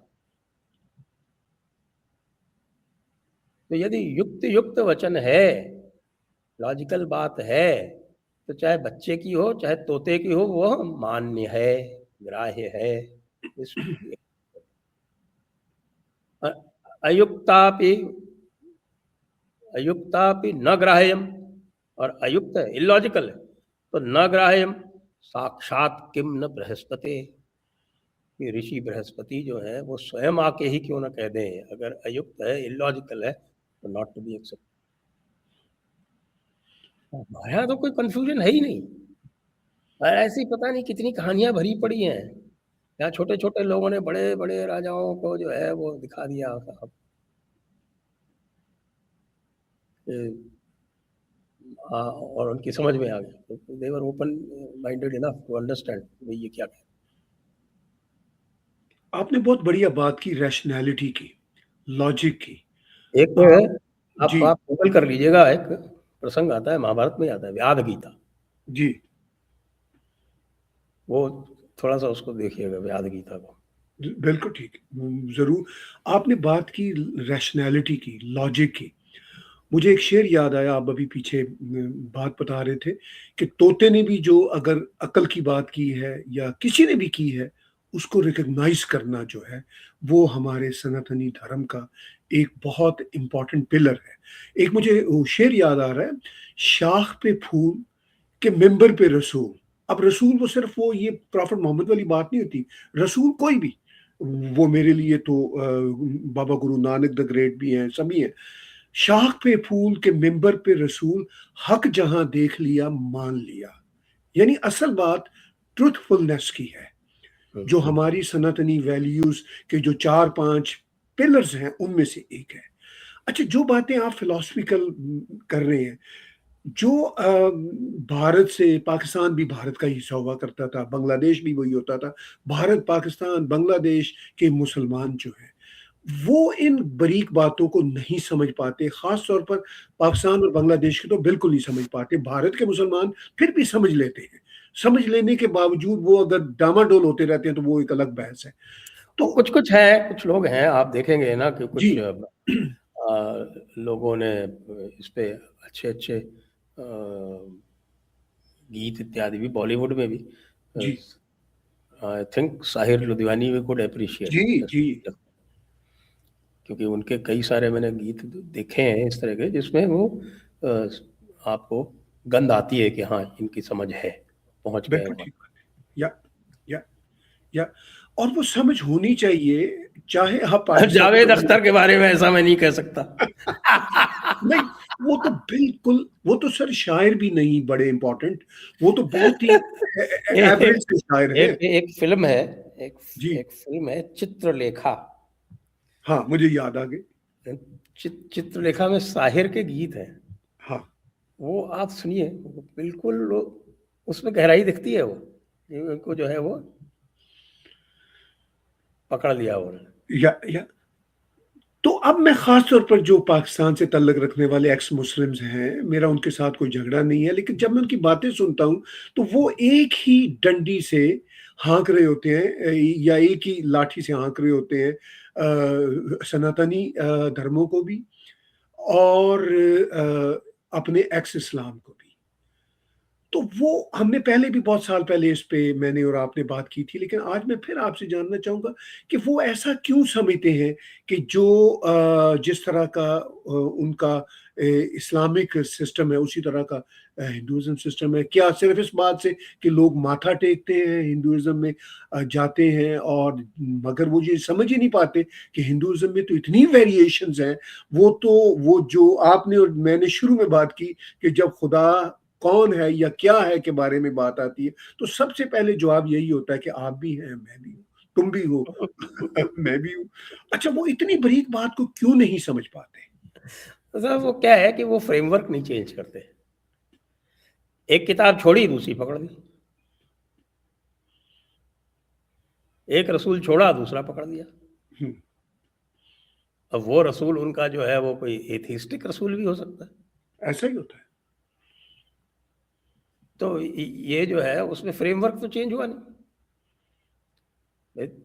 तो यदि युक्त युक्त वचन है, लॉजिकल बात है, तो चाहे बच्चे की हो चाहे तोते की हो वो मान्य है। ग्राह्य है। इस अ- अयुक्तापि अयुक्तापि न ग्राह्यम, और अयुक्त है, इलॉजिकल है, तो न ग्राह्यम साक्षात किम न बृहस्पति। कि ऋषि बृहस्पति जो है वो स्वयं आके ही क्यों ना कह दें, अगर अयुक्त है, इलॉजिकल है, तो नॉट टू बी एक्सेप्ट। हमारे यहाँ तो कोई कंफ्यूजन है ही नहीं, और ऐसी पता नहीं कितनी कहानियां भरी पड़ी हैं। यहाँ छोटे छोटे लोगों ने बड़े बड़े राजाओं को जो है वो दिखा दिया साहब। और उनकी समझ में आ गया, तो they were open minded enough to understand भाई ये क्या है। आपने बहुत बढ़िया बात की, रैशनैलिटी की, लॉजिक की। एक तो है, आप आप जी, आप गूगल कर लीजिएगा, एक प्रसंग आता है महाभारत में, आता है व्याध गीता, जी, वो थोड़ा सा उसको देखिएगा व्याध गीता को। बिल्कुल ठीक है, ज़रूर। आपने बात की रैशनैलिटी की, लॉजिक की। मुझे एक शेर याद आया, आप अभी पीछे बात बता रहे थे कि तोते ने भी जो अगर अक्ल की बात की है या किसी ने भी की है, उसको रिकॉग्नाइज़ करना जो है, वो हमारे सनातनी धर्म का एक बहुत इम्पोर्टेंट पिलर है। एक मुझे वो शेर याद आ रहा है, शाख पे फूल के मिंबर पे रसूल। अब रसूल वो सिर्फ़ वो ये प्रॉफ़ेट मोहम्मद वाली बात नहीं होती, रसूल कोई भी। वो मेरे लिए तो बाबा गुरु नानक द ग्रेट भी हैं, सभी हैं। शाख पे फूल के मिंबर पे रसूल, हक जहां देख लिया मान लिया। यानी असल बात ट्रुथफुलनेस की है, जो हमारी सनातनी वैल्यूज के जो 4-5 पिलर्स हैं उनमें से एक है। अच्छा, जो बातें आप फिलोसफिकल कर रहे हैं, जो भारत से पाकिस्तान भी भारत का हिस्सा हुआ करता था, बांग्लादेश भी वही होता था। भारत, पाकिस्तान, बांग्लादेश के मुसलमान जो हैं, वो इन बारीक बातों को नहीं समझ पाते, ख़ास तौर पर पाकिस्तान और बांग्लादेश के तो बिल्कुल नहीं समझ पाते। भारत के मुसलमान फिर भी समझ लेते हैं। समझ लेने के बावजूद वो अगर डामाडोल होते रहते हैं, तो वो एक अलग बहस है। और तो कुछ कुछ है, कुछ लोग हैं, आप देखेंगे ना कि जी, कुछ लोगों ने इस पे अच्छे अच्छे गीत इत्यादि भी बॉलीवुड में भी, जी, I think Sahir Ludhianvi we could appreciate, जी, जी, क्योंकि उनके कई सारे मैंने गीत देखे हैं इस तरह के, जिसमें वो अ, आपको गंध आती है कि हाँ इनकी समझ है, पहुंच गए बिल्कुल वहाँ। ठीक बात है। या या और वो समझ होनी चाहिए, चाहे आप पाकिस्तानी जावेद बंगाली। अख्तर के बारे में ऐसा मैं नहीं कह सकता। नहीं, वो तो बिल्कुल, वो तो सर शायर भी नहीं बड़े इम्पोर्टेंट, वो तो बहुत ही एक एवरेज के शायर हैं। एक एक फिल्म है, एक जी, एक फिल्म है चित्रलेखा। हाँ, मुझे याद आ गई। चित्रलेखा में साहिर के गीत हैं, हाँ, वो आप सुनिए, वो बिल्कुल उसमें गहराई दिखती है, वो उनको जो है वो पकड़ लिया उन्होंने। या तो अब मैं ख़ास तौर पर जो पाकिस्तान से तल्लुक़ रखने वाले एक्स मुस्लिम्स हैं, मेरा उनके साथ कोई झगड़ा नहीं है, लेकिन जब मैं उनकी बातें सुनता हूँ, तो वो एक ही डंडी से हाँक रहे होते हैं, या एक ही लाठी से हाँक रहे होते हैं, सनातनी धर्मों को भी और अपने एक्स इस्लाम को भी। तो वो हमने पहले भी बहुत साल पहले इस पे मैंने और आपने बात की थी, लेकिन आज मैं फिर आपसे जानना चाहूँगा कि वो ऐसा क्यों समझते हैं कि जो जिस तरह का उनका इस्लामिक सिस्टम है, उसी तरह का हिंदुइज़्म सिस्टम है। क्या सिर्फ़ इस बात से कि लोग माथा टेकते हैं, हिंदुइज़्म में जाते हैं, और मगर वो ये समझ ही नहीं पाते कि हिंदुइज़्म में तो इतनी वेरिएशंस हैं। वो जो आपने और मैंने शुरू में बात की कि जब खुदा कौन है या क्या है के बारे में बात आती है, तो सबसे पहले जवाब यही होता है कि आप भी हैं, मैं भी हूँ, तुम भी हो, मैं भी हूँ। अच्छा, वो इतनी बारीक बात को क्यों नहीं समझ पाते? तो साहब वो क्या है कि वो फ्रेमवर्क नहीं चेंज करते, एक किताब छोड़ी दूसरी पकड़ ली, एक रसूल छोड़ा दूसरा पकड़ लिया। हुँ, अब वो रसूल उनका जो है वो कोई एथिस्टिक रसूल भी हो सकता है। ऐसा ही होता है। तो ये जो है उसमें फ्रेमवर्क तो चेंज हुआ नहीं,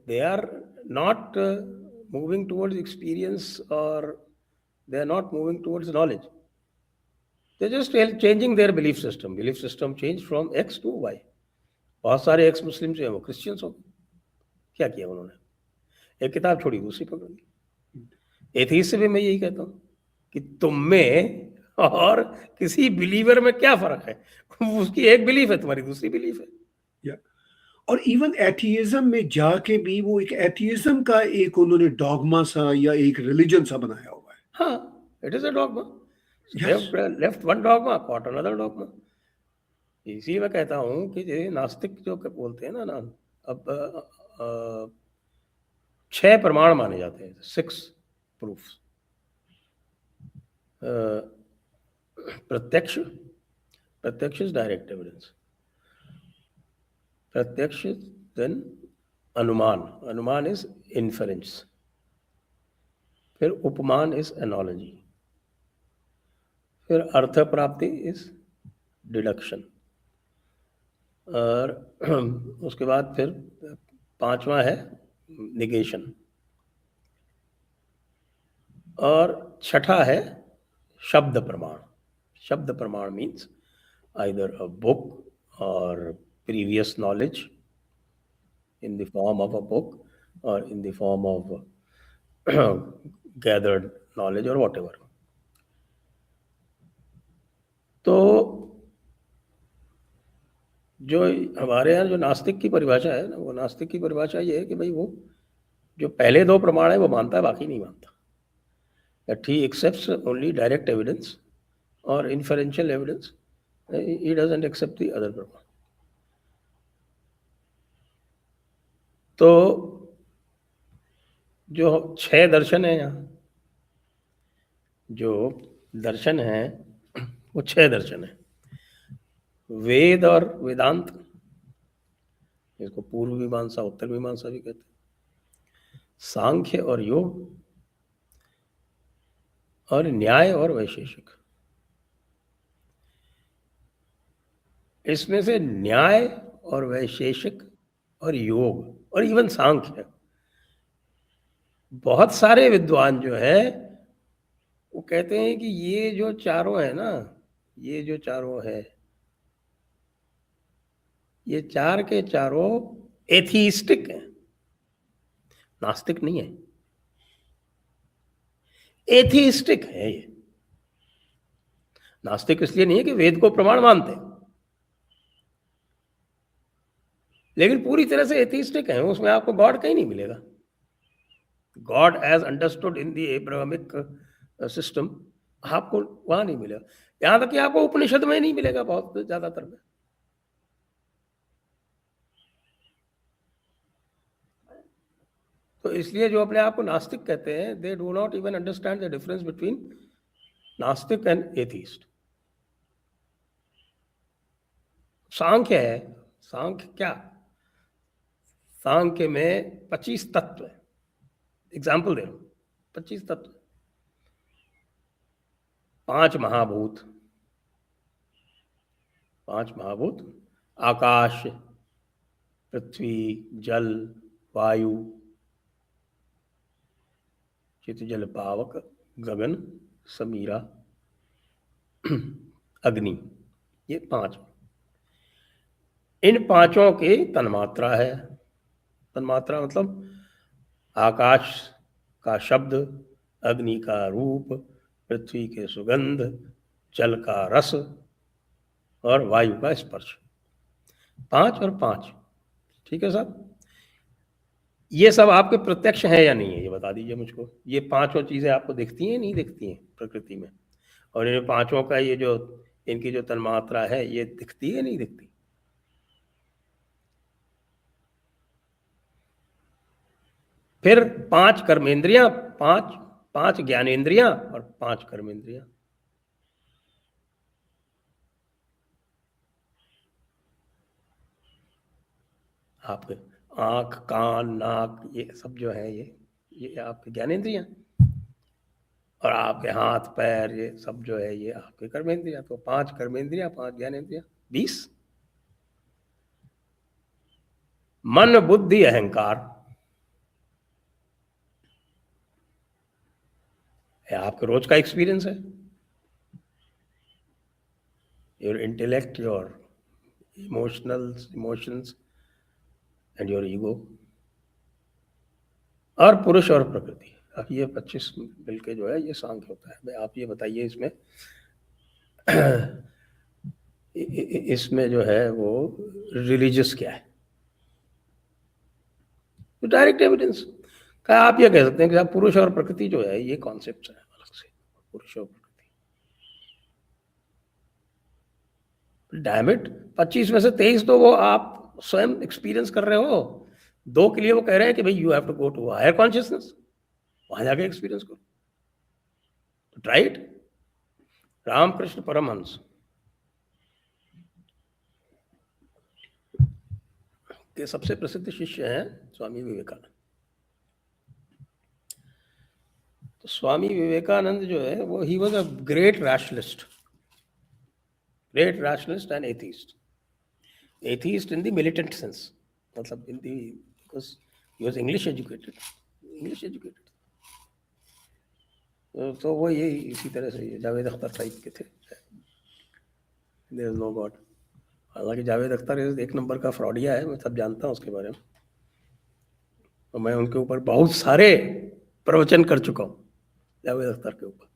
they are not moving towards experience, or they are not moving towards knowledge, they're just changing their belief system changed from X to Y. बहुत सारे एक्स मुस्लिम जो है वो क्रिश्चियंस हो गए। क्या किया उन्होंने? एक किताब छोड़ी, दूसरी पकड़ ली। एथीस्ट से भी मैं यही कहता हूँ कि तुम में और किसी बिलीवर में क्या फर्क है? उसकी एक बिलीफ है, तुम्हारी दूसरी बिलीफ है। या और इवन एथियज्म में जाके भी वो एक एथियज्म का एक उन्होंने डॉगमा सा या एक रिलीजन सा बनाया हुआ है। हाँ, it is a dogma. Yes. Left one dogma, caught another dogma. इसी मैं कहता हूँ कि ये नास्तिक जो बोलते हैं ना, अब 6 प्रमाण माने जाते हैं, 6 प्रूफ। प्रत्यक्ष, प्रत्यक्ष इज डायरेक्ट एविडेंस। प्रत्यक्ष, देन अनुमान, अनुमान इज इन्फरेंस। फिर उपमान इज एनोलॉजी। फिर अर्थ प्राप्ति इज डिडक्शन। और उसके बाद फिर 5वां है निगेशन। और 6ठा है शब्द प्रमाण। शब्द प्रमाण means either a book or previous knowledge in the form of a book or in the form of gathered knowledge or whatever. तो जो हमारे यहाँ जो नास्तिक की परिभाषा है ना, वो नास्तिक की परिभाषा ये है कि भाई वो जो पहले 2 प्रमाण है वो मानता है, बाकी नहीं मानता। That he accepts only direct evidence or inferential evidence. He doesn't accept the other प्रमाण। तो जो 6 दर्शन है यहाँ, जो दर्शन है वो 6 दर्शन है। वेद और वेदांत, इसको पूर्व मीमांसा, उत्तर मीमांसा भी कहते हैं। सांख्य और योग, और न्याय और वैशेषिक। इसमें से न्याय और वैशेषिक और योग और इवन सांख्य, बहुत सारे विद्वान जो है वो कहते हैं कि ये जो चारों है ना, ये जो चारों है, ये 4 के चारों एथीस्टिक हैं, नास्तिक नहीं है, एथीस्टिक है ये। नास्तिक इसलिए नहीं है कि वेद को प्रमाण मानते, लेकिन पूरी तरह से एथीस्टिक है। उसमें आपको गॉड कहीं नहीं मिलेगा। God as understood in the Abrahamic system आपको वहां नहीं मिलेगा। यहां तक कि आपको उपनिषद में नहीं मिलेगा, बहुत ज्यादातर में। तो इसलिए जो अपने आप को नास्तिक कहते हैं, they do not even understand the difference between नास्तिक एंड एथीस्ट। सांख्य है, सांख्य क्या? सांख्य में 25 तत्व है। एग्जाम्पल दे रहा हूं, 25 तत्व, 5 महाभूत, 5 महाभूत, आकाश, पृथ्वी, जल, वायु, चित जल पावक, गगन, समीरा, अग्नि, ये 5। इन 5 की तन्मात्रा है। तन्मात्रा मतलब आकाश का शब्द, अग्नि का रूप, पृथ्वी के सुगंध, जल का रस और वायु का स्पर्श। 5 और 5, ठीक है साहब? ये सब आपके प्रत्यक्ष है या नहीं है, ये बता दीजिए मुझको। ये 5 चीजें आपको दिखती हैं, नहीं दिखती हैं प्रकृति में? और इन 5 का ये जो इनकी जो तन्मात्रा है, ये दिखती है, नहीं दिखती? फिर 5 कर्मेंद्रियां, 5 ज्ञानेंद्रियां और 5 कर्मेंद्रियां। आपके आंख, कान, नाक, ये सब जो है, ये आपके ज्ञानेंद्रियां। और आपके हाथ, पैर, ये सब जो है ये आपके कर्मेंद्रियां। तो 5 कर्मेंद्रियां, 5 ज्ञानेंद्रियां, 20। मन, बुद्धि, अहंकार, ये आपके रोज का एक्सपीरियंस है। Your intellect, your emotions and your ego, और पुरुष और प्रकृति। अब ये 25 मिलके जो है ये सांख्य होता है। भाई आप ये बताइए इसमें इसमें जो है वो रिलीजियस क्या है? तो डायरेक्ट एविडेंस का आप ये कह सकते हैं कि आप पुरुष और प्रकृति जो है ये कॉन्सेप्ट है अलग से, पुरुष और प्रकृति। डैम इट, 25 में से 23 तो वो आप स्वयं एक्सपीरियंस कर रहे हो, 2 के लिए वो कह रहे हैं कि भाई you have to go to higher consciousness, वहां जाके एक्सपीरियंस करो। तो ट्राई इट। रामकृष्ण परमहंस के सबसे प्रसिद्ध शिष्य हैं स्वामी विवेकानंद। तो स्वामी विवेकानंद जो है वो he was a great rationalist and atheist in the militant sense, मतलब in the, because he was English educated. तो वो ये इसी तरह से ये जावेद अख्तर टाइप के थे, देयर इज नो गॉड। हालांकि जावेद अख्तर एक नंबर का फ्रॉडिया है, मैं सब जानता हूँ उसके बारे में, और मैं उनके ऊपर बहुत सारे प्रवचन कर चुका हूँ जावेद अख्तर के ऊपर।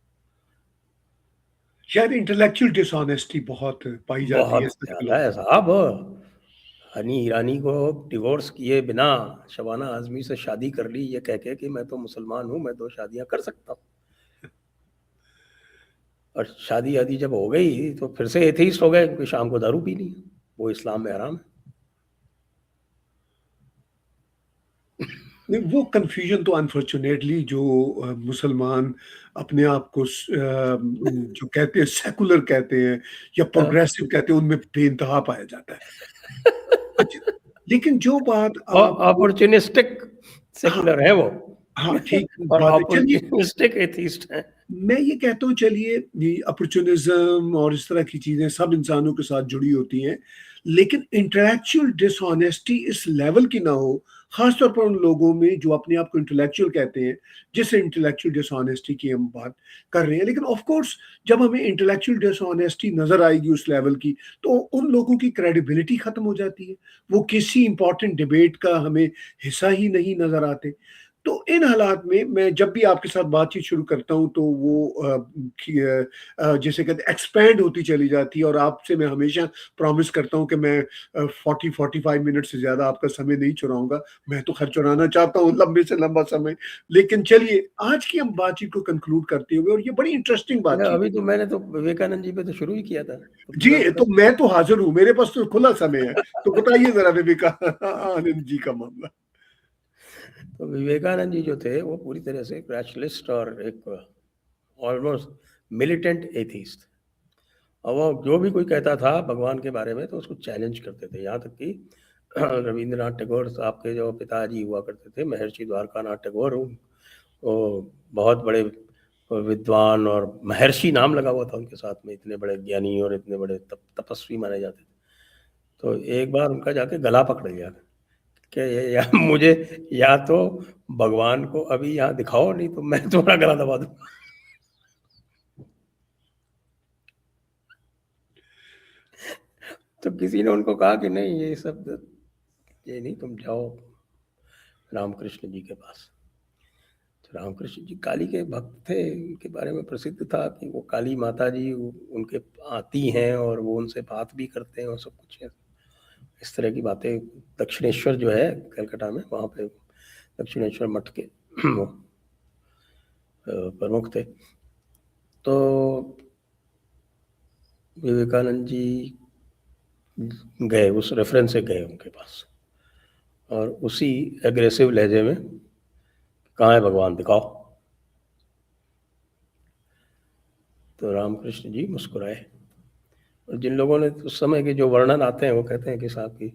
शायद इंटेलेक्चुअल डिसऑनेस्टी बहुत पाई जाती है बहुत ज्यादा है साहब। हनी ईरानी को डिवोर्स किए बिना शबाना आजमी से शादी कर ली, ये कह के कि मैं तो मुसलमान हूँ, मैं 2 शादियां कर सकता हूँ। और शादी आदि जब हो गई तो फिर से एथीस्ट हो गए, क्योंकि शाम को दारू पीनी है, वो इस्लाम में हराम है। नहीं, वो कंफ्यूजन तो अनफॉर्चुनेटली जो मुसलमान अपने आप को जो कहते हैं सेकुलर कहते हैं या प्रोग्रेसिव कहते हैं, उनमें बेइंतहा पाया जाता है। अच्छा, लेकिन जो बात आप अपॉर्चुनिस्टिक सेकुलर है वो, हाँ ठीक और बात है। चलिए अपॉर्चुनिस्टिक एथीस्ट है। मैं ये कहता हूँ, चलिए ये अपॉर्चुनिज्म और इस तरह की चीजें सब इंसानों के साथ जुड़ी होती हैं, लेकिन इंटेलेक्चुअल डिसऑनेस्टी इस लेवल की ना हो, खासतौर पर उन लोगों में जो अपने आप को इंटेलेक्चुअल कहते हैं, जिस इंटेलेक्चुअल डिसऑनेस्टी की हम बात कर रहे हैं। लेकिन ऑफ कोर्स जब हमें इंटेलेक्चुअल डिसऑनेस्टी नजर आएगी उस लेवल की, तो उन लोगों की क्रेडिबिलिटी खत्म हो जाती है, वो किसी इंपॉर्टेंट डिबेट का हमें हिस्सा ही नहीं नजर आते। तो इन हालात में मैं जब भी आपके साथ बातचीत शुरू करता हूँ तो वो जैसे कहते हैं एक्सपैंड होती चली जाती है, और आपसे मैं हमेशा प्रॉमिस करता हूँ कि मैं 40-45 मिनट से ज़्यादा आपका समय नहीं चुराऊंगा। मैं तो खैर चुराना चाहता हूँ लंबे से लंबा समय, लेकिन चलिए आज की हम बातचीत को कंक्लूड करते हुए, और ये बड़ी इंटरेस्टिंग बातचीत अभी है। तो मैंने तो विवेकानंद जी पे तो शुरू ही किया था, तो पूरा जी, तो मैं तो हाजिर हूँ, मेरे पास तो खुला समय है। तो बताइए जरा विवेकानंद जी का मामला। तो विवेकानंद जी जो थे वो पूरी तरह से एक रैशनलिस्ट और एक ऑलमोस्ट मिलिटेंट एथीस्ट। और वो जो भी कोई कहता था भगवान के बारे में तो उसको चैलेंज करते थे। यहाँ तक कि रविंद्रनाथ टैगोर साहब के जो पिताजी हुआ करते थे, महर्षि द्वारकानाथ टैगोर, वो बहुत बड़े विद्वान और महर्षि नाम लगा हुआ था उनके साथ में, इतने बड़े ज्ञानी और इतने बड़े तपस्वी माने जाते थे। तो एक बार उनका जाके गला पकड़ लिया कि या मुझे या तो भगवान को अभी यहाँ दिखाओ, नहीं तो मैं तुम्हारा गला दबा दूँ। तो किसी ने उनको कहा कि नहीं, ये सब ये नहीं, तुम जाओ रामकृष्ण जी के पास। तो रामकृष्ण जी काली के भक्त थे, उनके बारे में प्रसिद्ध था कि वो काली माता जी उनके आती हैं और वो उनसे बात भी करते हैं और सब कुछ है। इस तरह की बातें। दक्षिणेश्वर जो है कलकत्ता में, वहाँ पे दक्षिणेश्वर मठ के वो प्रमुख थे। तो विवेकानंद जी गए, उस रेफरेंस से गए उनके पास, और उसी एग्रेसिव लहजे में, कहाँ है भगवान, दिखाओ। तो रामकृष्ण जी मुस्कुराए। और जिन लोगों ने उस समय के जो वर्णन आते हैं वो कहते हैं कि साहब की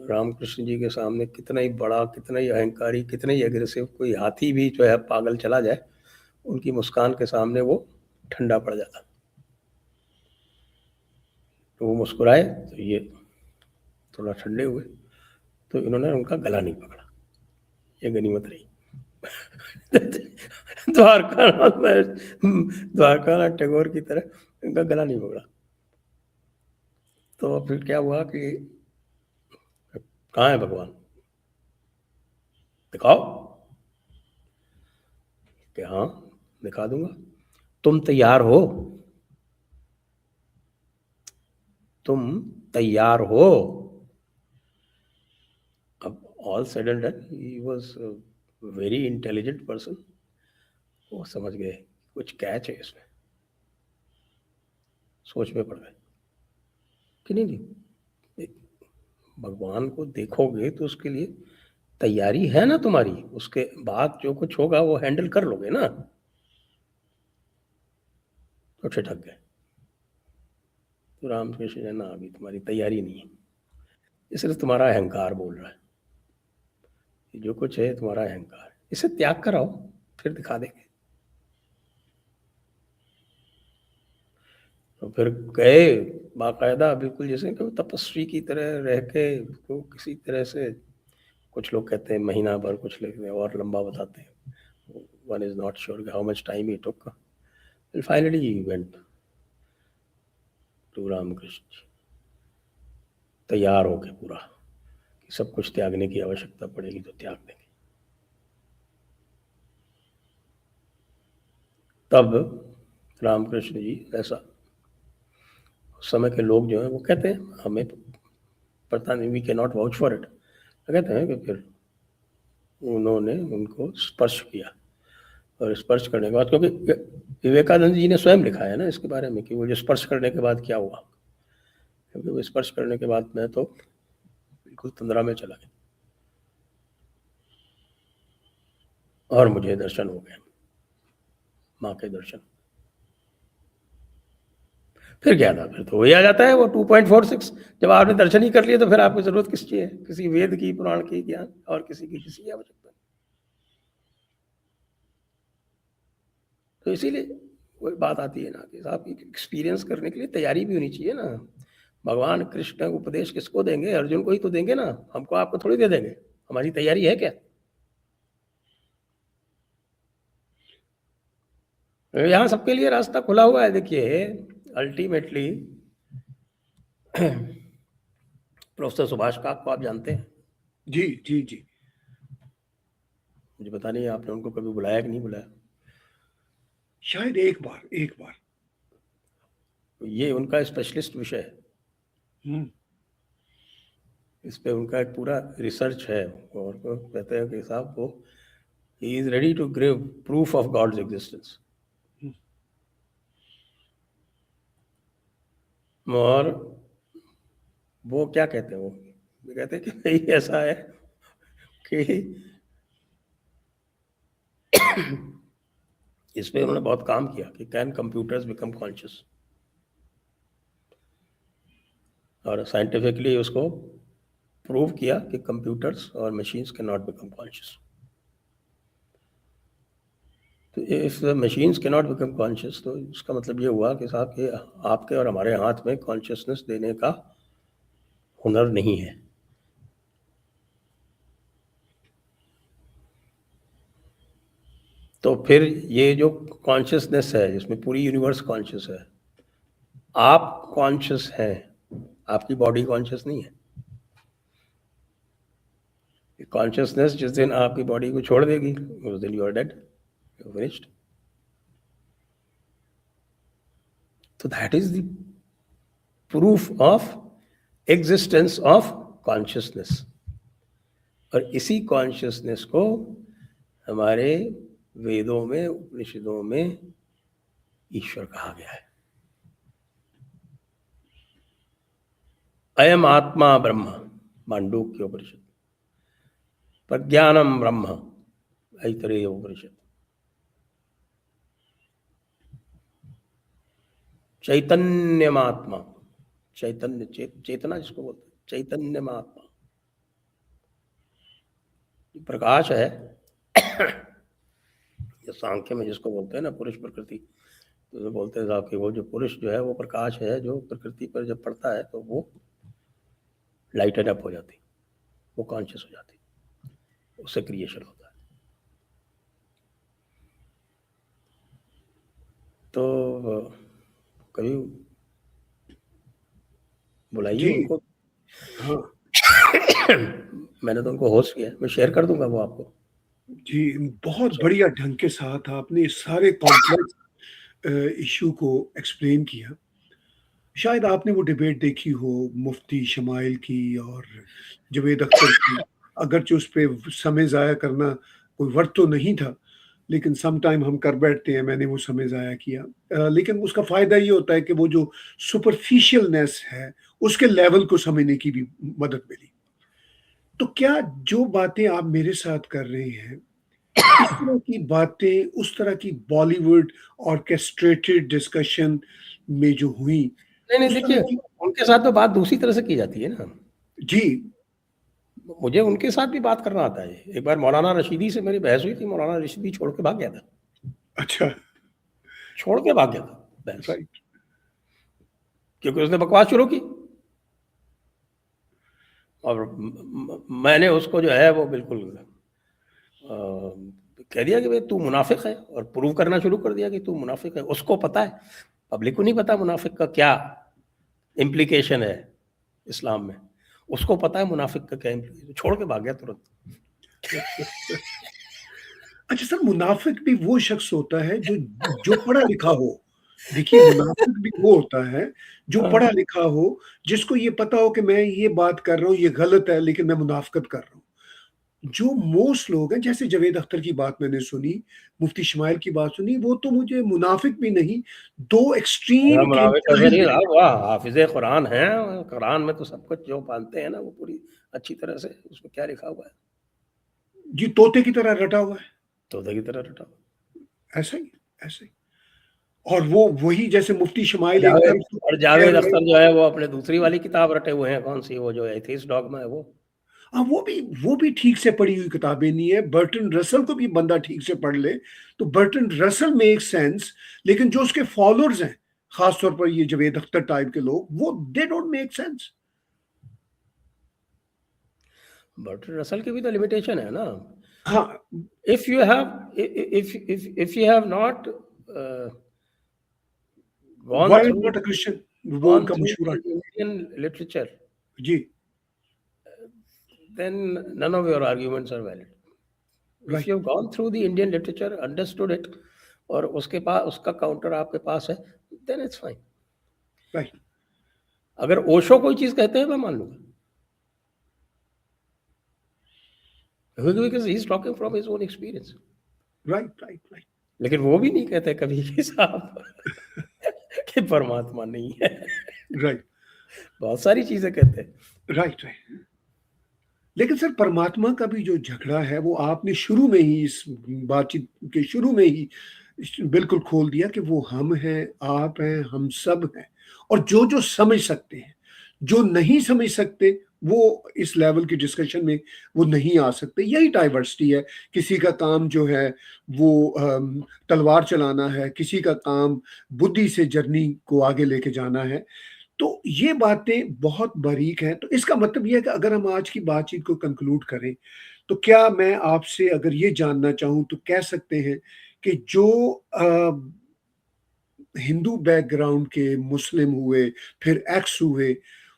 रामकृष्ण जी के सामने कितना ही बड़ा, कितना ही अहंकारी, कितना ही एग्रेसिव कोई हाथी भी जो है पागल चला जाए, उनकी मुस्कान के सामने वो ठंडा पड़ जाता। तो वो मुस्कुराए तो ये थोड़ा ठंडे हुए, तो इन्होंने उनका गला नहीं पकड़ा, ये गनीमत रही। द्वारकानाथ टैगोर की तरह इनका गला नहीं पकड़ा। तो फिर क्या हुआ कि कहाँ है भगवान, दिखाओ, कि हाँ दिखा दूंगा, तुम तैयार हो, तुम तैयार हो। अब all said and done, he was very intelligent person, वो समझ गए कुछ कैच है इसमें, सोच में पड़ गए कि नहीं नहीं, भगवान को देखोगे तो उसके लिए तैयारी है ना तुम्हारी, उसके बाद जो कुछ होगा वो हैंडल कर लोगे ना। तो ठिठक गए। तो रामकृष्ण जी, ना अभी तुम्हारी तैयारी नहीं है, इसलिए तुम्हारा अहंकार बोल रहा है, ये जो कुछ है तुम्हारा अहंकार है, इसे त्याग कर आओ, फिर दिखा देंगे। तो फिर गए बाकायदा, बिल्कुल जैसे कि तपस्वी की तरह रह के, तो किसी तरह से, कुछ लोग कहते हैं महीना भर, कुछ लोग और लंबा बताते हैं, one is not sure how much time he took, finally he went to Ramakrishna ji, तैयार हो गए पूरा, कि सब कुछ त्यागने की आवश्यकता पड़ेगी तो त्याग देंगे। तब रामकृष्ण जी ऐसा, उस समय के लोग जो हैं वो कहते हैं, हमें पता नहीं, we can not vouch for it, कहते हैं कि फिर उन्होंने उनको स्पर्श किया, और स्पर्श करने के बाद, क्योंकि विवेकानंद जी ने स्वयं लिखा है ना इसके बारे में कि वो जो स्पर्श करने के बाद क्या हुआ, क्योंकि वो स्पर्श करने के बाद मैं तो बिल्कुल तंद्रा में चला गया और मुझे दर्शन हो गए, माँ के दर्शन। फिर क्या था, फिर तो वही आ जाता है वो 2.46, जब आपने दर्शन ही कर लिए तो फिर आपको जरूरत किसकी है, किसी वेद की, पुराण की, ज्ञान, और किसी की आवश्यकता। तो इसीलिए वही बात आती है ना कि साहब, एक्सपीरियंस करने के लिए तैयारी भी होनी चाहिए ना। भगवान कृष्ण उपदेश किसको देंगे, अर्जुन को ही तो देंगे ना, हमको आपको थोड़ी दे देंगे, हमारी तैयारी है क्या। यहाँ सबके लिए रास्ता खुला हुआ है। देखिए अल्टीमेटली प्रोफेसर सुभाष का को आप जानते हैं, जी जी जी। मुझे पता नहीं आपने उनको कभी बुलाया कि नहीं बुलाया। शायद एक बार, एक बार। ये उनका स्पेशलिस्ट विषय है, हम्म। इस पे उनका एक पूरा रिसर्च है, और वो कहते हैं कि साहब वो, he is ready to give proof of God's existence. और वो क्या कहते हैं, वो कहते हैं कि भाई ऐसा है कि इस पे उन्होंने बहुत काम किया कि कैन कंप्यूटर्स बिकम कॉन्शियस, और साइंटिफिकली उसको प्रूव किया कि कंप्यूटर्स और machines can not become conscious. तो if the machines can not become conscious, तो इसका मतलब ये हुआ कि साहब कि आपके और हमारे हाथ में कॉन्शियसनेस देने का हुनर नहीं है। तो फिर ये जो कॉन्शियसनेस है, जिसमें पूरी यूनिवर्स कॉन्शियस है, आप कॉन्शियस हैं, आपकी बॉडी कॉन्शियस नहीं है। कॉन्शियसनेस जिस दिन आपकी बॉडी को छोड़ देगी, उस दिन you are dead, you finished. तो that is the proof of existence of consciousness. और इसी कॉन्शियसनेस को हमारे वेदों में, उपनिषदों में ईश्वर कहा गया है। अयम आत्मा ब्रह्म, मांडूक्य उपनिषद, प्रज्ञानम ब्रह्म, ऐतरेय उपनिषद, चैतन्यमात्मा, चैतन्य, चेतना जिसको बोलते हैं, चैतन्यमात्मा प्रकाश है। ये सांख्य में जिसको बोलते हैं ना पुरुष प्रकृति, तो बोलते हैं साहब कि वो जो पुरुष जो है वो प्रकाश है, जो प्रकृति पर जब पड़ता है तो वो लाइटेड अप हो जाती, वो कॉन्शियस हो जाती, उससे क्रिएशन होता है। तो कभी बुलाइए जी, उनको। हाँ, मैंने तो उनको होस्ट किया है, मैं शेयर कर दूंगा वो आपको। जी, बहुत अच्छा। बढ़िया ढंग के साथ आपने इस सारे कॉम्प्लेक्स इश्यू को एक्सप्लेन किया। शायद आपने वो डिबेट देखी हो मुफ्ती शमाइल की और जावेद अख्तर की, अगरचे उस पे समय ज़ाया करना कोई वर्थ तो नहीं था, लेकिन सम टाइम हम कर बैठते हैं, मैंने वो समय ज़ाया किया। लेकिन उसका फ़ायदा ये होता है कि वो जो सुपरफिशियलनेस है, उसके लेवल को समझने की भी मदद मिली। तो क्या जो बातें आप मेरे साथ कर रहे हैं, इस तरह की बातें उस तरह की बॉलीवुड ऑर्केस्ट्रेटेड डिस्कशन में जो हुई, नहीं, नहीं, उस देखिए, तरह की उनके साथ तो बात दूसरी तरह से की जाती है ना। जी, मुझे उनके साथ भी बात करना आता है। एक बार मौलाना रशीदी से मेरी बहस हुई थी, मौलाना रशीदी छोड़ के भाग गया था। अच्छा, छोड़ के भाग गया था बहस, राइट, क्योंकि उसने बकवास शुरू की और मैंने उसको जो है वो बिल्कुल कह दिया कि भाई तू मुनाफिक है, और प्रूव करना शुरू कर दिया कि तू मुनाफिक है। उसको पता है, पब्लिक को नहीं पता मुनाफिक का क्या इम्प्लीकेशन है इस्लाम में। उसको पता है मुनाफिक का क्या इम्प्लीकेशन, छोड़ के भाग गया तुरंत। अच्छा सर, मुनाफ़िक भी वो शख़्स होता है जो जो पढ़ा-लिखा हो। देखिए, मुनाफ़िक भी वो होता है जो हाँ, पढ़ा-लिखा हो, जिसको ये पता हो कि मैं ये बात कर रहा हूँ, ये गलत है, लेकिन मैं मुनाफ़िकत कर रहा हूँ। जो मोस्ट लोग हैं, जैसे जावेद अख्तर की बात मैंने सुनी, मुफ्ती इस्माइल की बात सुनी, वो तो मुझे मुनाफ़िक भी नहीं, 2 मेरा एक्सट्रीम के मुनाफिक ऐसा इंतहाई नहीं लगे। रहा, वाह हाफिज़े कुरान है, कुरान में तो सब कुछ जो मानते हैं ना वो पूरी अच्छी तरह से उसमें क्या लिखा हुआ है, जी, तोते की तरह रटा हुआ है, तोते की तरह रटा हुआ ऐसा ही, ऐसा ही। और वो वही जैसे मुफ्ती है। इस्माइल एक जावेद तरफ तो और कह जावेद रहे हैं। अख्तर जो है वो अपने दूसरी वाली किताब रटे हुए हैं, कौन सी वो जो एथीस्ट डॉगमा है वो। हाँ, वो भी ठीक से पढ़ी हुई किताबें नहीं है। बर्टन रसल को भी बंदा ठीक से पढ़ ले, तो बर्टन रसल मेक सेंस, लेकिन जो उसके फॉलोअर्स हैं, खास तौर पर ये जावेद अख्तर टाइप के लोग, वो they don't make sense. But Russell की भी तो लिमिटेशन है ना। हाँ, if you have if you have not gone why through not a Christian, वो गॉन उनका थ्रू मशहूर द इंडियन लिटरेचर, जी, then none of your arguments are valid. If right, you have gone through the Indian literature, understood it, और उसके पास उसका counter आपके पास है, then it's fine. Right, अगर ओशो कोई चीज कहते हैं मैं मान लूंगा, because he is talking from his own experience. Right, right, right, लेकिन वो भी नहीं कहते कभी कि साहब कि परमात्मा नहीं है। राइट, बहुत सारी चीजें कहते हैं। Right, right. लेकिन सर, परमात्मा का भी जो झगड़ा है, वो आपने शुरू में ही, इस बातचीत के शुरू में ही बिल्कुल खोल दिया कि वो हम हैं, आप हैं, हम सब हैं। और जो समझ सकते हैं, जो नहीं समझ सकते, वो इस लेवल की डिस्कशन में वो नहीं आ सकते। यही डाइवर्सिटी है। किसी का काम जो है वो तलवार चलाना है, किसी का काम बुद्धि से जर्नी को आगे लेके जाना है। तो ये बातें बहुत बारीक हैं। तो इसका मतलब ये है कि अगर हम आज की बातचीत को कंक्लूड करें, तो क्या मैं आपसे अगर ये जानना चाहूँ तो कह सकते हैं कि जो हिंदू बैकग्राउंड के मुस्लिम हुए, फिर एक्स हुए,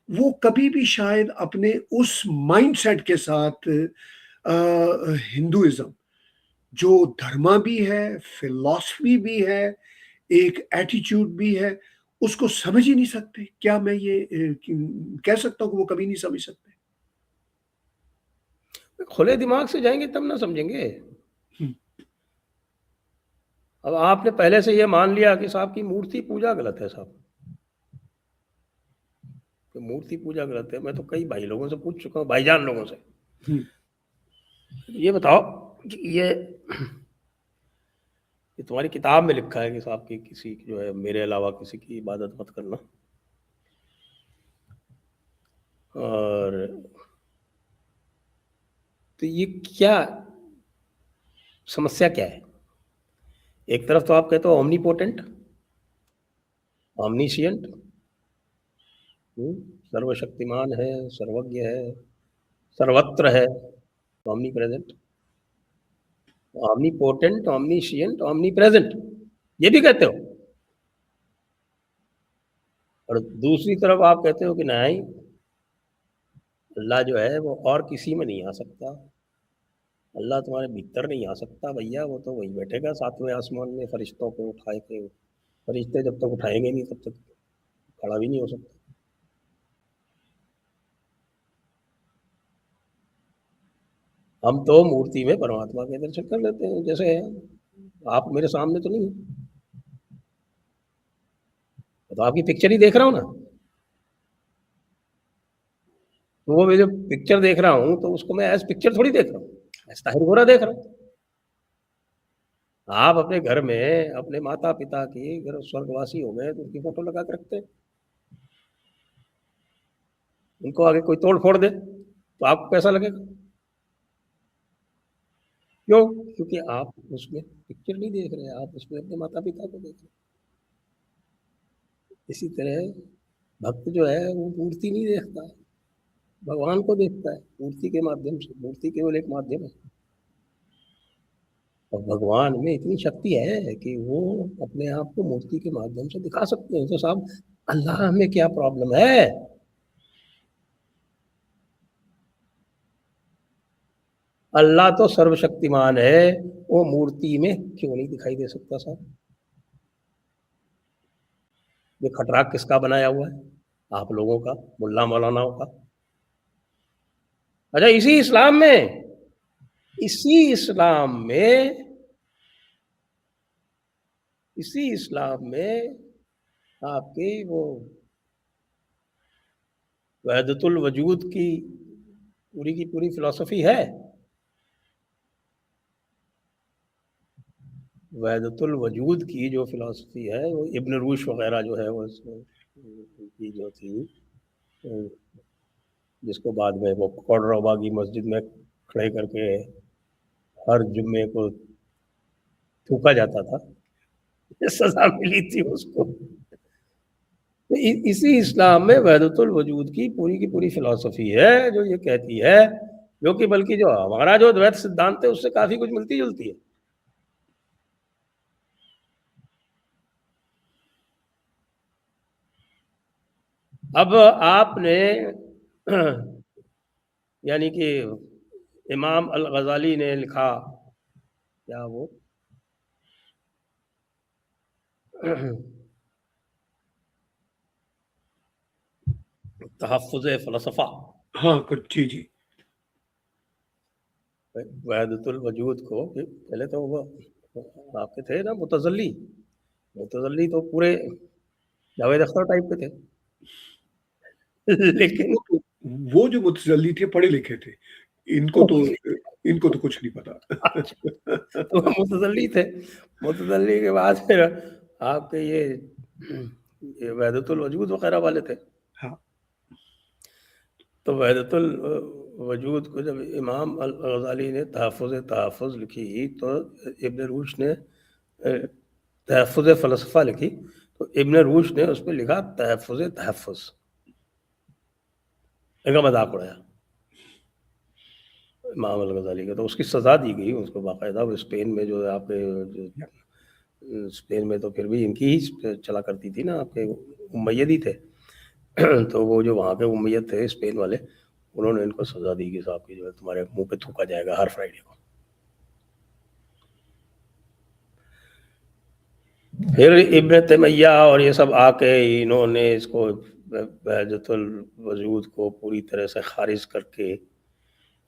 वो कभी भी शायद अपने उस माइंडसेट के साथ हिंदुइज़्म जो धर्मा भी है, फिलॉसफी भी है, एक एटीट्यूड भी है, उसको समझ ही नहीं सकते। क्या मैं ये कह सकता हूँ कि वो कभी नहीं समझ सकते? खुले दिमाग से जाएंगे तब ना समझेंगे। हुँ, अब आपने पहले से ये मान लिया कि साहब की मूर्ति पूजा गलत है साहब, तो मूर्ति पूजा गलत है। मैं तो कई भाई लोगों से पूछ चुका हूँ, भाईजान लोगों से, हुँ, ये बताओ कि ये तुम्हारी किताब में लिखा है कि साहब की किसी की जो है मेरे अलावा किसी की इबादत मत करना, और तो ये क्या समस्या क्या है? एक तरफ तो आप कहते हो ओमनीपोटेंट, ऑमनीशियंट, सर्वशक्तिमान है, सर्वज्ञ है, सर्वत्र है, ऑमनी प्रेजेंट, ऑमनीपोटेंट, ऑमनीशियंट, ऑमनी प्रेजेंट, ये भी कहते हो। और दूसरी तरफ आप कहते हो कि नहीं, अल्लाह जो है वो और किसी में नहीं आ सकता, अल्लाह तुम्हारे भीतर नहीं आ सकता भैया, वो तो वही बैठेगा सातवें आसमान में फरिश्तों को उठाए के, फरिश्ते जब तक उठाएंगे नहीं तब तक खड़ा भी नहीं हो सकता। हम तो मूर्ति में परमात्मा के दर्शन कर लेते हैं, जैसे आप मेरे सामने तो नहीं है, तो आपकी पिक्चर ही देख रहा हूँ ना, तो वो मैं जो पिक्चर देख रहा हूँ तो उसको मैं एज पिक्चर थोड़ी देख रहा हूँ, एज ताहिर गोरा देख रहा हूँ। आप अपने घर में अपने माता पिता की, अगर स्वर्गवासी हो गए तो उनकी फोटो लगा के रखते हैं, उनको आगे कोई तोड़ फोड़ दे तो आपको कैसा लगेगा? क्यों? क्योंकि आप उसमें पिक्चर नहीं देख रहे, आप उसमें अपने माता पिता को देख रहे। इसी तरह भक्त जो है वो मूर्ति नहीं देखता, भगवान को देखता है मूर्ति के माध्यम से। मूर्ति केवल एक माध्यम है, और भगवान में इतनी शक्ति है कि वो अपने आप को मूर्ति के माध्यम से दिखा सकते हैं। तो साहब अल्लाह में क्या प्रॉब्लम है? अल्लाह तो सर्वशक्तिमान है, वो मूर्ति में क्यों नहीं दिखाई दे सकता साहब? ये खटराक किसका बनाया हुआ है? आप लोगों का, मुल्ला मौलानाओं का। अच्छा, इसी इस्लाम में इसी इस्लाम में आपकी वो वहदतुल वजूद की पूरी फिलॉसफी है। वहदतुल वजूद की जो फिलॉसफी है वो इब्न रूश वगैरह जो है वो की जो थी, जिसको बाद में वो कौड़रौबा की मस्जिद में खड़े करके हर जुम्मे को थूका जाता था, सजा मिली थी उसको। तो इसी इस्लाम में वहदतुल वजूद की पूरी फिलॉसफी है जो ये कहती है, जो कि बल्कि जो हमारा जो द्वैत सिद्धांत है उससे काफी कुछ मिलती जुलती है। अब आपने यानी कि इमाम अल गजाली ने लिखा, क्या वो तहफ़्फ़ुज़ फ़लसफ़ा, हाँ, कुछ जी, जी। वहदतुल वजूद को पहले तो वो आपके थे ना मुतज़ल्ली, मुतज़ल्ली तो पूरे जावेद अख्तर टाइप के थे। लेकिन वो जो मुतज़ल्ली थे पढ़े लिखे थे। इनको तो इनको तो कुछ नहीं अच्छा, पता। तो वो मुतज़ल्ली थे। मुतज़ल्ली के बाद फिर आपके ये वहदतुल वजूद वगैरह वाले थे। हाँ, तो वहदतुल वजूद को जब इमाम अल गज़ाली ने तहफ़्फ़ुज़ लिखी तो इब्न रूश ने तहफ़्फ़ुज़ फ़लसफ़ा लिखी, तो इब्न रूश ने उसपे लिखा तहफ़्फ़ुज़ तहफ़्फ़ुज़। इनका मज़ाक उड़ाया इमाम अल गज़ाली का, तो उसकी सज़ा दी गई उसको बाकायदा। वो स्पेन में जो आपके जो स्पेन में तो फिर भी इनकी ही चला करती थी ना, आपके उमय्यद ही थे। तो वो जो वहाँ के उमय्यद थे स्पेन वाले, उन्होंने इनको सज़ा दी कि साहब की जो है तुम्हारे मुँह पे थूका जाएगा हर फ्राइडे को। फिर इब्न तैमिया और ये सब आके इन्होंने इसको वहदतुल वजूद को पूरी तरह से खारिज करके,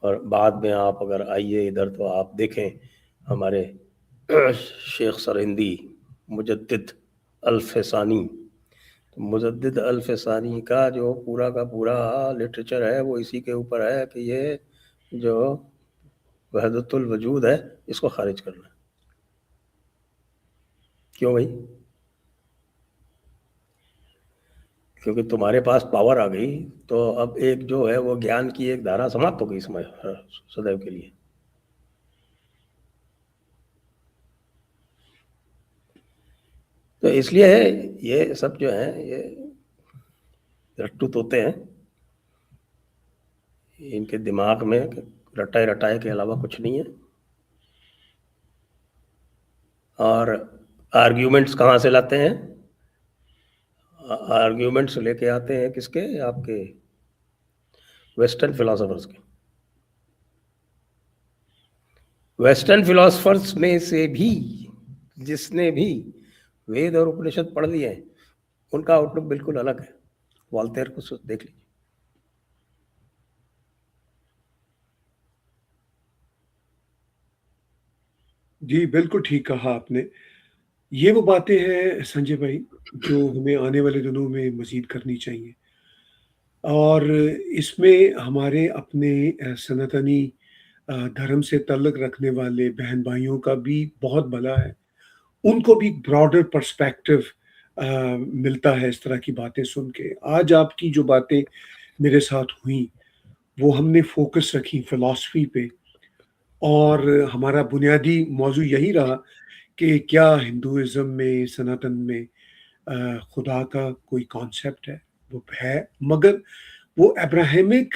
और बाद में आप अगर आइए इधर तो आप देखें हमारे शेख सरहिंदी मुजद्दिद अल-फसानी, तो मुजद्दिद अल-फसानी का जो पूरा का पूरा लिटरेचर है वो इसी के ऊपर है कि ये जो वहदतुल वजूद है इसको खारिज करना है। क्यों भाई? क्योंकि तुम्हारे पास पावर आ गई, तो अब एक जो है वो ज्ञान की एक धारा समाप्त हो गई समय सदैव के लिए। तो इसलिए ये सब जो है ये रट्टू तोते हैं, इनके दिमाग में रटाए रटाए के अलावा कुछ नहीं है। और आर्ग्यूमेंट्स कहाँ से लाते हैं? आर्ग्यूमेंट्स लेके आते हैं किसके, आपके वेस्टर्न फिलोसोफर्स के। वेस्टर्न फिलोसोफर्स में से भी जिसने भी वेद और उपनिषद पढ़ लिए हैं, उनका आउटलुक बिल्कुल अलग है। वॉल्टेयर को देख लीजिए। जी, बिल्कुल ठीक कहा आपने। ये वो बातें हैं संजय भाई, जो हमें आने वाले दिनों में मज़ीद करनी चाहिए और इसमें हमारे अपने सनातनी धर्म से ताल्लुक़ रखने वाले बहन-भाइयों का भी बहुत भला है। उनको भी ब्रॉडर पर्सपेक्टिव मिलता है इस तरह की बातें सुन के। आज आपकी जो बातें मेरे साथ हुईं, वो हमने फ़ोकस रखी फ़िलॉसफ़ी पे और हमारा बुनियादी मौज़ू यही रहा कि क्या हिंदुइज़्म में, सनातन में खुदा का कोई कॉन्सेप्ट है? वो है, मगर वो अब्राहमिक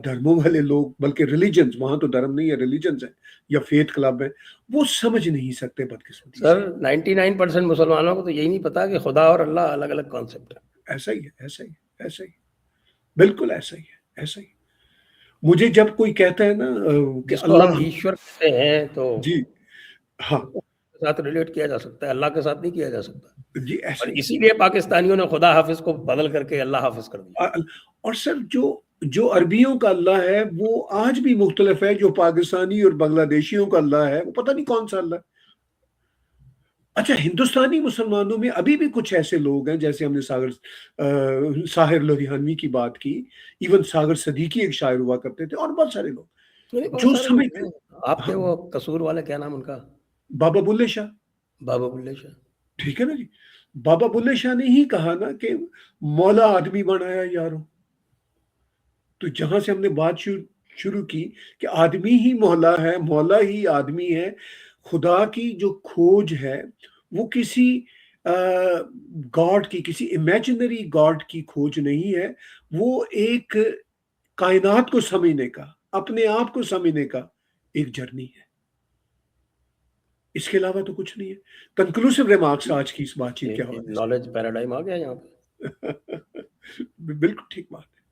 धर्मों वाले लोग, बल्कि रिलिजन्स, वहाँ तो धर्म नहीं है, रिलिजन्स हैं या फ़ेथ क्लब है, वो समझ नहीं सकते बदकिस्मती सर से। 99% मुसलमानों को तो यही नहीं पता कि खुदा और अल्लाह अलग-अलग कॉन्सेप्ट है। ऐसा ही है, ऐसा ही है, ऐसा ही। बिल्कुल ऐसा ही है, ऐसा ही। मुझे जब कोई कहता है ना कि जिसको हम अल्लाह ईश्वर कहते हैं, तो जी, हाँ, उसके साथ रिलेट किया जा सकता है, अल्लाह के साथ नहीं किया जा सकता। जी, ऐसा और ही है। इसीलिए पाकिस्तानियों ने खुदा हाफ़िज़ को बदल करके अल्लाह हाफ़िज़ कर दिया। अ, और सर जो जो अरबियों का अल्लाह है, वो आज भी मुख्तलिफ है, जो पाकिस्तानी और बांग्लादेशियों का अल्लाह है, वो पता नहीं कौन-सा अल्लाह है। अच्छा, हिंदुस्तानी मुसलमानों में अभी भी कुछ ऐसे लोग हैं, जैसे हमने साहिर लोधियानवी की बात की, इवन सागर सदीकी एक शायर हुआ करते थे और बहुत सारे लोग, नहीं, बहुत जो सारे लोग समझते हैं। आपके हाँ, वो कसूर वाले, क्या नाम उनका? बाबा बुल्ले शाह, बाबा बुल्ले शाह। ठीक है ना जी? बाबा बुल्ले शाह ने ही कहा ना कि मौला आदमी बनाया यारो। तो जहाँ से हमने बात शुरू की कि आदमी ही मौला ही आदमी है, खुदा की जो खोज है, वो किसी गॉड की, किसी इमेजिनरी गॉड की खोज नहीं है, वो एक कायनात को समझने का, अपने आप को समझने का एक जर्नी है। इसके अलावा तो कुछ नहीं है। कंक्लूसिव रिमार्क्स आज की इस बातचीत के ये हवाले नॉलेज पैराडाइम आ गया यहाँ पे। से। बिल्कुल ठीक बात है,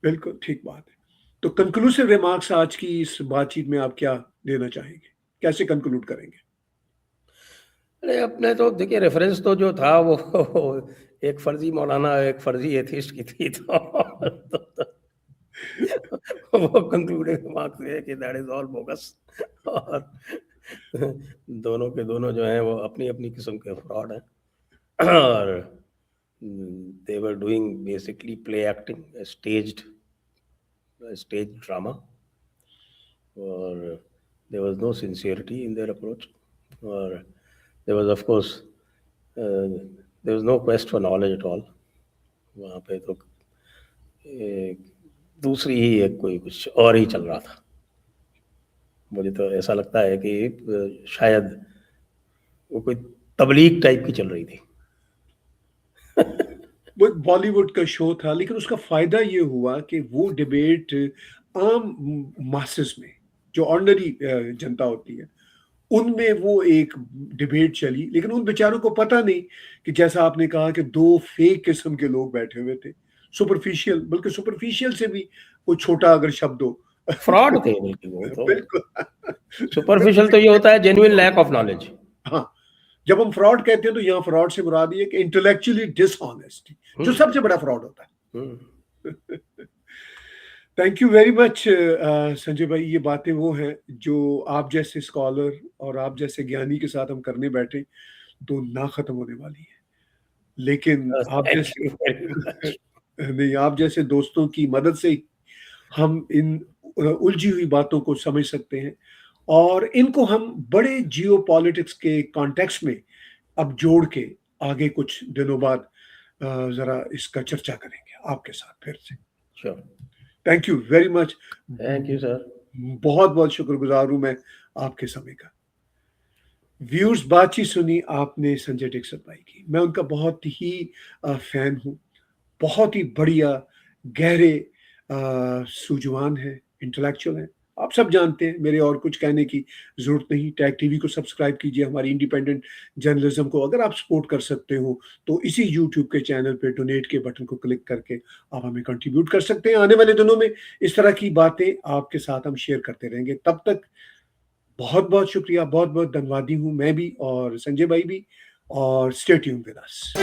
बिल्कुल ठीक बात है। तो कंक्लूसिव रिमार्क्स आज की इस बातचीत में आप क्या देना चाहेंगे? कैसे कंक्लूड करेंगे? अरे अपने तो देखिए, रेफरेंस तो जो था वो एक फर्जी मौलाना, एक फर्जी एथिस्ट की थी, तो वो कंक्लूडिंग रिमार्क्स ये है कि दैट इज ऑल बोगस। और दोनों के दोनों जो हैं वो अपनी अपनी किस्म के फ्रॉड हैं। और they were doing basically play acting, stage drama, और there was no sincerity in their approach, or there was of course there was no quest for knowledge at all। वहाँ पे तो एक दूसरी ही एक कोई कुछ और ही चल रहा था। मुझे तो ऐसा लगता है कि शायद वो कोई तबलीग टाइप की चल रही थी। वो एक बॉलीवुड का शो था, लेकिन उसका फ़ायदा ये हुआ कि वो डिबेट आम मासेस में, जो ऑर्डिनरी जनता होती है, उनमें वो एक डिबेट चली, लेकिन उन बेचारों को पता नहीं कि जैसा आपने कहा कि 2 फेक किस्म के लोग बैठे हुए थे। सुपरफिशियल, बल्कि सुपरफिशियल से भी कोई छोटा अगर शब्द हो। फ्रॉड थे बल्कि वो तो। बिल्कुल। सुपरफिशियल तो ये होता है जेन्युइन लैक ऑफ नॉलेज। हाँ, जब हम फ्रॉड कहते हैं तो यहाँ फ्रॉड से मुराद ये कि इंटेलेक्चुअली डिसऑनेस्ट, जो सबसे बड़ा फ्रॉड होता है। Thank you very much Sanjay भाई, ये बातें वो हैं जो आप जैसे स्कॉलर और आप जैसे ज्ञानी के साथ हम करने बैठे तो ना खत्म होने वाली है। लेकिन आप थैंक जैसे यू वेरी मच। नहीं, आप जैसे दोस्तों की मदद से ही हम इन उलझी हुई बातों को समझ सकते हैं और इनको हम बड़े जियोपॉलिटिक्स के कॉन्टेक्स्ट में अब जोड़ के आगे कुछ दिनों बाद ज़रा इसका चर्चा करेंगे आपके साथ फिर से। Sure. Thank you very much. Thank you sir. बहुत-बहुत शुक्रगुज़ार हूँ मैं आपके समय का। व्यूअर्स, बातचीत सुनी आपने संजय डिक्सन भाई की। मैं उनका बहुत ही फ़ैन हूँ। बहुत ही बढ़िया, गहरे सूझवान हैं, इंटेलेक्चुअल हैं आप सब जानते हैं, मेरे और कुछ कहने की ज़रूरत नहीं। टैग टीवी को सब्सक्राइब कीजिए, हमारी इंडिपेंडेंट जर्नलिज़्म को अगर आप सपोर्ट कर सकते हो, तो इसी यूट्यूब के चैनल पे डोनेट के बटन को क्लिक करके आप हमें कंट्रीब्यूट कर सकते हैं। आने वाले दिनों में इस तरह की बातें आपके साथ हम शेयर करते रहेंगे। तब तक बहुत-बहुत शुक्रिया, बहुत-बहुत धन्यवादी हूँ मैं भी और संजय भाई भी, और स्टे ट्यून्ड विद अस।